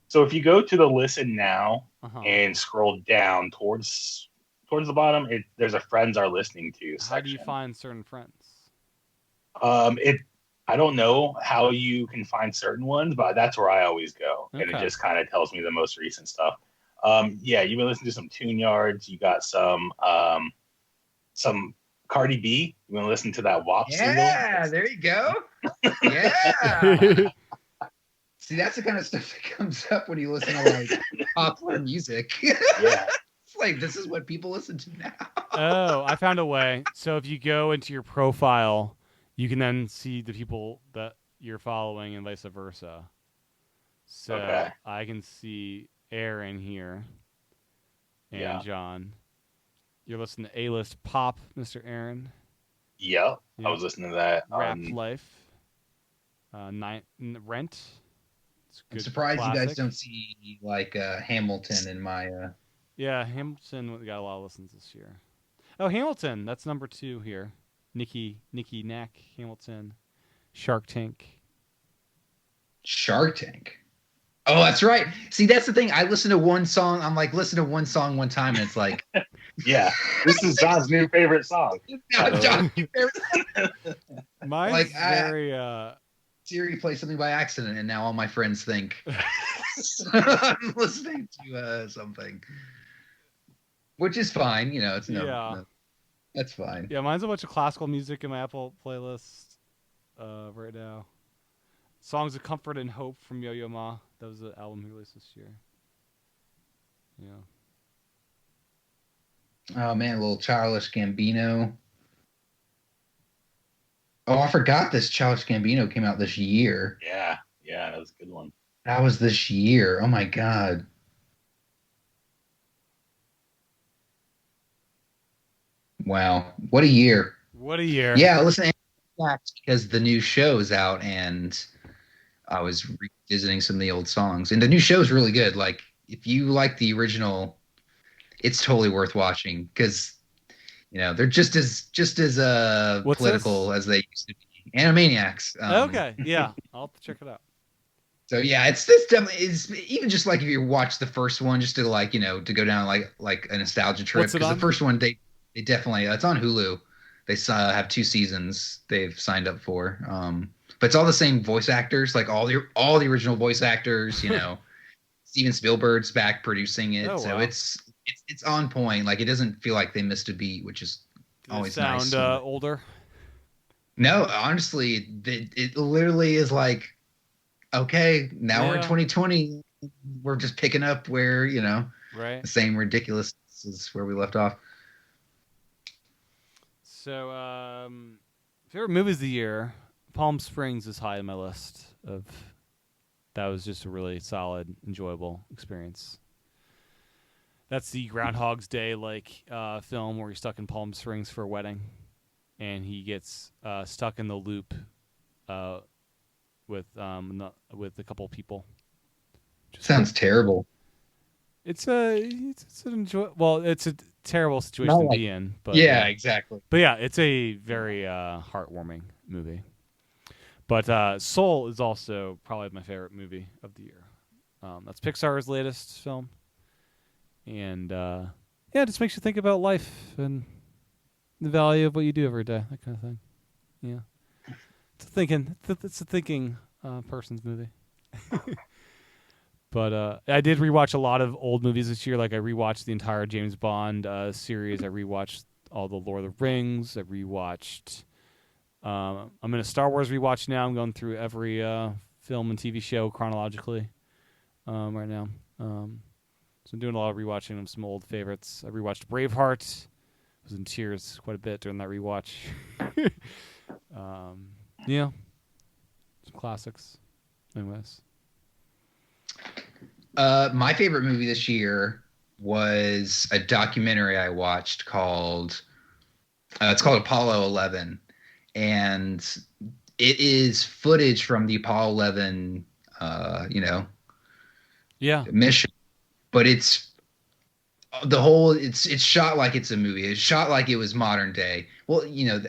So if you go to the Listen Now and scroll down towards the bottom, there's a Friends Are Listening To section. How do you find certain friends? I don't know how you can find certain ones, but that's where I always go. Okay. And it just kind of tells me the most recent stuff. You've been listening to some Tune Yards. You got some Cardi B. You want to listen to that WAP single? Yeah, there you go. Yeah. See, that's the kind of stuff that comes up when you listen to like popular music. Yeah. It's like this is what people listen to now. Oh, I found a way. So if you go into your profile, you can then see the people that you're following and vice versa. So Okay. I can see Aaron here and Yeah. John. You're listening to A-List Pop, Mr. Aaron. Yep. I Yep. was listening to that. Rap Life. Rent. It's a I'm good surprised you guys classic. don't see like Hamilton in my. Yeah, Hamilton got a lot of listens this year. Oh, Hamilton. That's number 2 here. Nikki Knack, Hamilton. Shark Tank. Shark Tank. Oh, that's right. See, that's the thing. I listen to one song. I'm like, listen to one song one time, and it's like, Yeah. This is John's new favorite song. Mine's Like, very Siri plays something by accident, and now all my friends think I'm listening to something, which is fine. You know, it's no, that's fine. Yeah, mine's a bunch of classical music in my Apple playlist right now. Songs of Comfort and Hope from Yo-Yo Ma. That was the album he released this year. Yeah. Oh man, a little Childish Gambino. Oh, I forgot this Childish Gambino came out this year. Yeah. Yeah. That was a good one. That was this year. Oh my god. Wow, what a year! What a year. Yeah, listen to Impact because the new show is out, and I was revisiting some of the old songs, and the new show is really good. Like, if you like the original, it's totally worth watching because you know they're just as What's political this? as they used to be. Animaniacs. Okay, yeah, I'll have to check it out. So yeah, it's definitely is even just like if you watch the first one just to like to go down like a nostalgia trip What's it because on? the first one they definitely it's on Hulu. They have 2 seasons they've signed up for. But it's all the same voice actors, like all the original voice actors. You know, Steven Spielberg's back producing it, Oh, so wow. it's on point. Like it doesn't feel like they missed a beat, which is always sound nice. older. No, honestly, it literally is like, okay, now we're in 2020. We're just picking up where Right. the same ridiculous is where we left off. So, favorite movies of the year. Palm Springs is high on my list. That was just a really solid, enjoyable experience. That's the Groundhog's Day film where he's stuck in Palm Springs for a wedding, and he gets stuck in the loop with a couple people. Sounds terrible. It's an it's a terrible situation to be in, but yeah, exactly. But yeah, it's a very heartwarming movie. But Soul is also probably my favorite movie of the year. That's Pixar's latest film, and it just makes you think about life and the value of what you do every day, that kind of thing. Yeah, it's a thinking person's movie. But I did rewatch a lot of old movies this year. Like I rewatched the entire James Bond series. I rewatched all the Lord of the Rings. I rewatched. I'm in a Star Wars rewatch now. I'm going through every film and TV show chronologically right now. So I'm doing a lot of rewatching of some old favorites. I rewatched Braveheart. I was in tears quite a bit during that rewatch. Yeah, some classics. Anyways. My favorite movie this year was a documentary I watched called it's called Apollo 11, and it is footage from the Apollo 11 mission, but it's shot like it's a movie. It's shot like it was modern day. Well,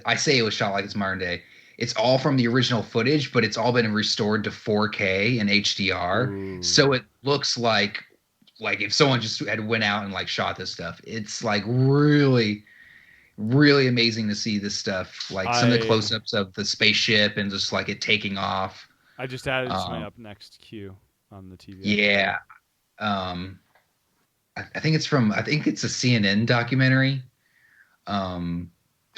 I say it was shot like it's modern day. It's all from the original footage, but it's all been restored to 4K and HDR. Ooh. So it looks like if someone just had went out and shot this stuff. It's really, really amazing to see this stuff. Like some of the close-ups of the spaceship and just it taking off. I just added it to my up next queue on the TV. Yeah. I think it's a CNN documentary.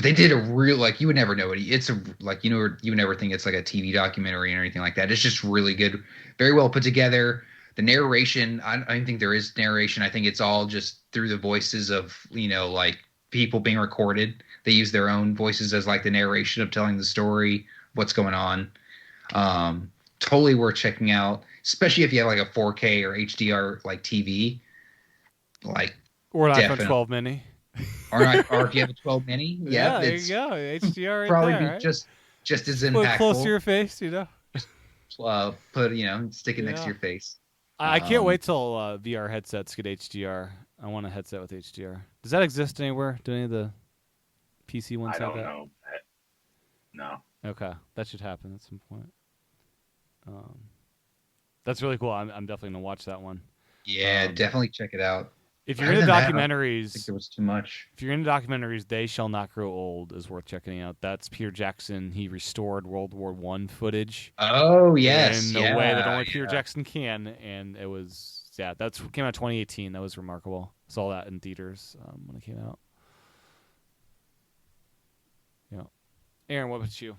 But they did a real like you would never know it. It's a like you would never think it's like a TV documentary or anything like that. It's just really good, very well put together. The narration, I don't think there is narration. I think it's all just through the voices of like people being recorded. They use their own voices as like the narration of telling the story, what's going on. Totally worth checking out, especially if you have like a 4K or HDR like TV, like Or an iPhone definitely. 12 mini. Or if you have a 12 mini, Yeah, there it's you go. HDR right probably there, be right? just as Put it close to impactful. your face, Put stick it next to Yeah. your face. I can't wait till VR headsets get HDR. I want a headset with HDR. Does that exist anywhere? Do any of the PC ones I have don't that? know. No. Okay, that should happen at some point. That's really cool. I'm definitely gonna watch that one. Yeah, definitely check it out. If you're Other into than that, I think documentaries, there was too much. if you're into documentaries, They Shall Not Grow Old is worth checking out. That's Peter Jackson. He restored World War I footage. Oh yes, in a way that only Peter Jackson can, and it was that came out 2018. That was remarkable. Saw that in theaters when it came out. Yeah, Aaron, what about you?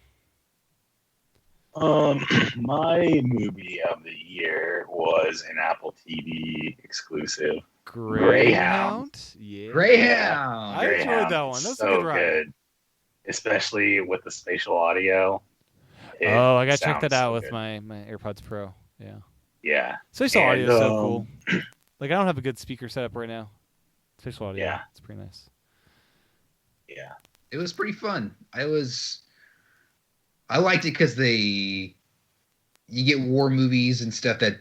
My movie of the year was an Apple TV exclusive. Greyhound. Yeah, Greyhound. I enjoyed that one. That was so a good ride. good, especially with the spatial audio. I gotta check that out so with good. my AirPods Pro. Yeah. Yeah. Spatial audio is so cool. um, Like I don't have a good speaker setup right now. Spatial audio. Yeah. It's pretty nice. Yeah. It was pretty fun. I liked it because you get war movies and stuff that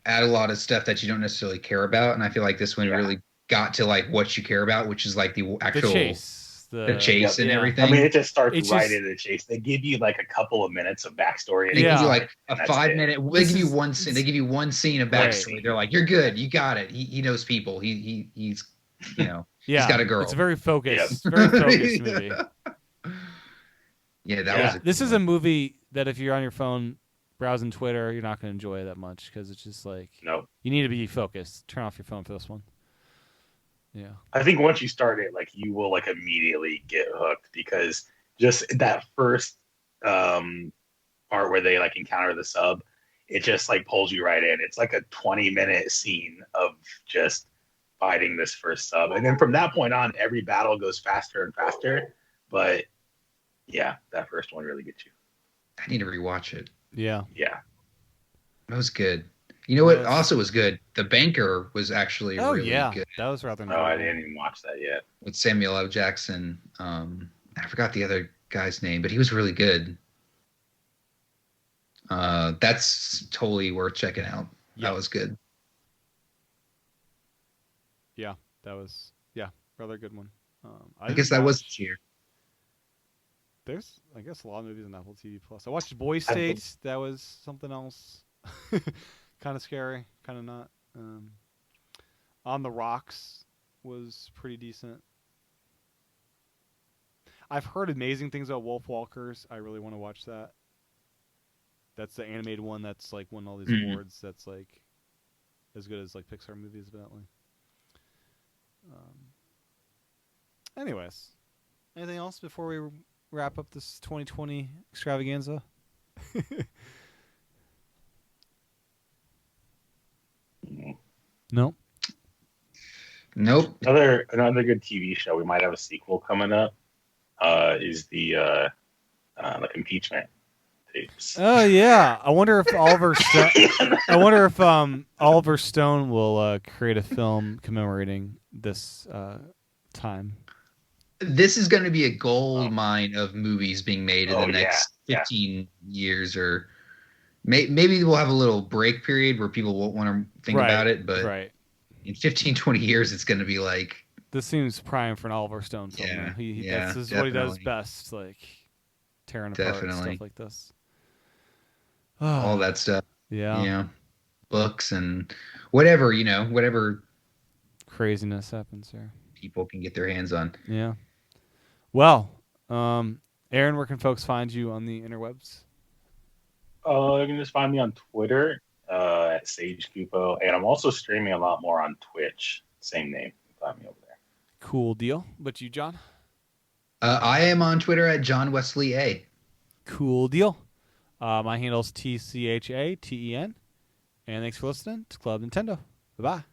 add a lot of stuff that you don't necessarily care about, and I feel like this one really got to like what you care about, which is like the actual The chase and yeah. everything. I mean, it just starts It's right just- into the chase. They give you like a couple of minutes of backstory. They Yeah. give you like a And that's 5-minute. They This give you is- one scene. They give you one scene of backstory. Right. They're like, "You're good. You got it. He knows people. He's Yeah, he's got a girl." It's very focused. Yep. Very focused movie. Yeah, that was. This is a movie that if you're on your phone browsing Twitter, you're not going to enjoy that much because it's just like No. you need to be focused. Turn off your phone for this one. Yeah. I think once you start it, like you will like immediately get hooked because just that first part where they like encounter the sub, it just like pulls you right in. It's like a 20-minute scene of just fighting this first sub. And then from that point on, every battle goes faster and faster. But yeah, that first one really gets you. I need to rewatch it. Yeah. Yeah. That was good. You know what? Yes. Also was good. The Banker was actually really good That was rather. No, I didn't even watch that yet. with Samuel L. Jackson. I forgot the other guy's name, but he was really good. That's totally worth checking out. Yeah. That was good. Yeah, that was rather good one. I guess that was this year. There's I guess a lot of movies on Apple TV Plus. I watched Boy State. That was something else. Kind of scary, kind of not. On the Rocks was pretty decent. I've heard amazing things about Wolf Walkers. I really want to watch that. That's the animated one that's like won all these awards. That's like as good as like Pixar movies, evidently. Anyways, anything else before we wrap up this 2020 extravaganza? No. Nope. Another good TV show. We might have a sequel coming up. Is the like impeachment tapes. Oh yeah. I wonder if Oliver Stone will create a film commemorating this time. This is going to be a gold mine of movies being made in the next 15 years, or maybe we'll have a little break period where people won't want to think about it, but in 15, 20 years, it's going to be like... This seems prime for an Oliver Stone film. Yeah, this is what he does best, like tearing apart stuff like this. All that stuff. Yeah. Books and whatever, whatever craziness happens here. People can get their hands on. Yeah. Well, Aaron, where can folks find you on the interwebs? You can just find me on Twitter at Sage Cupo, and I'm also streaming a lot more on Twitch. Same name. Find me over there. Cool deal. But you, John? I am on Twitter at John Wesley A. Cool deal. My handle's TCHATEN. And thanks for listening to Club Nintendo. Bye-bye.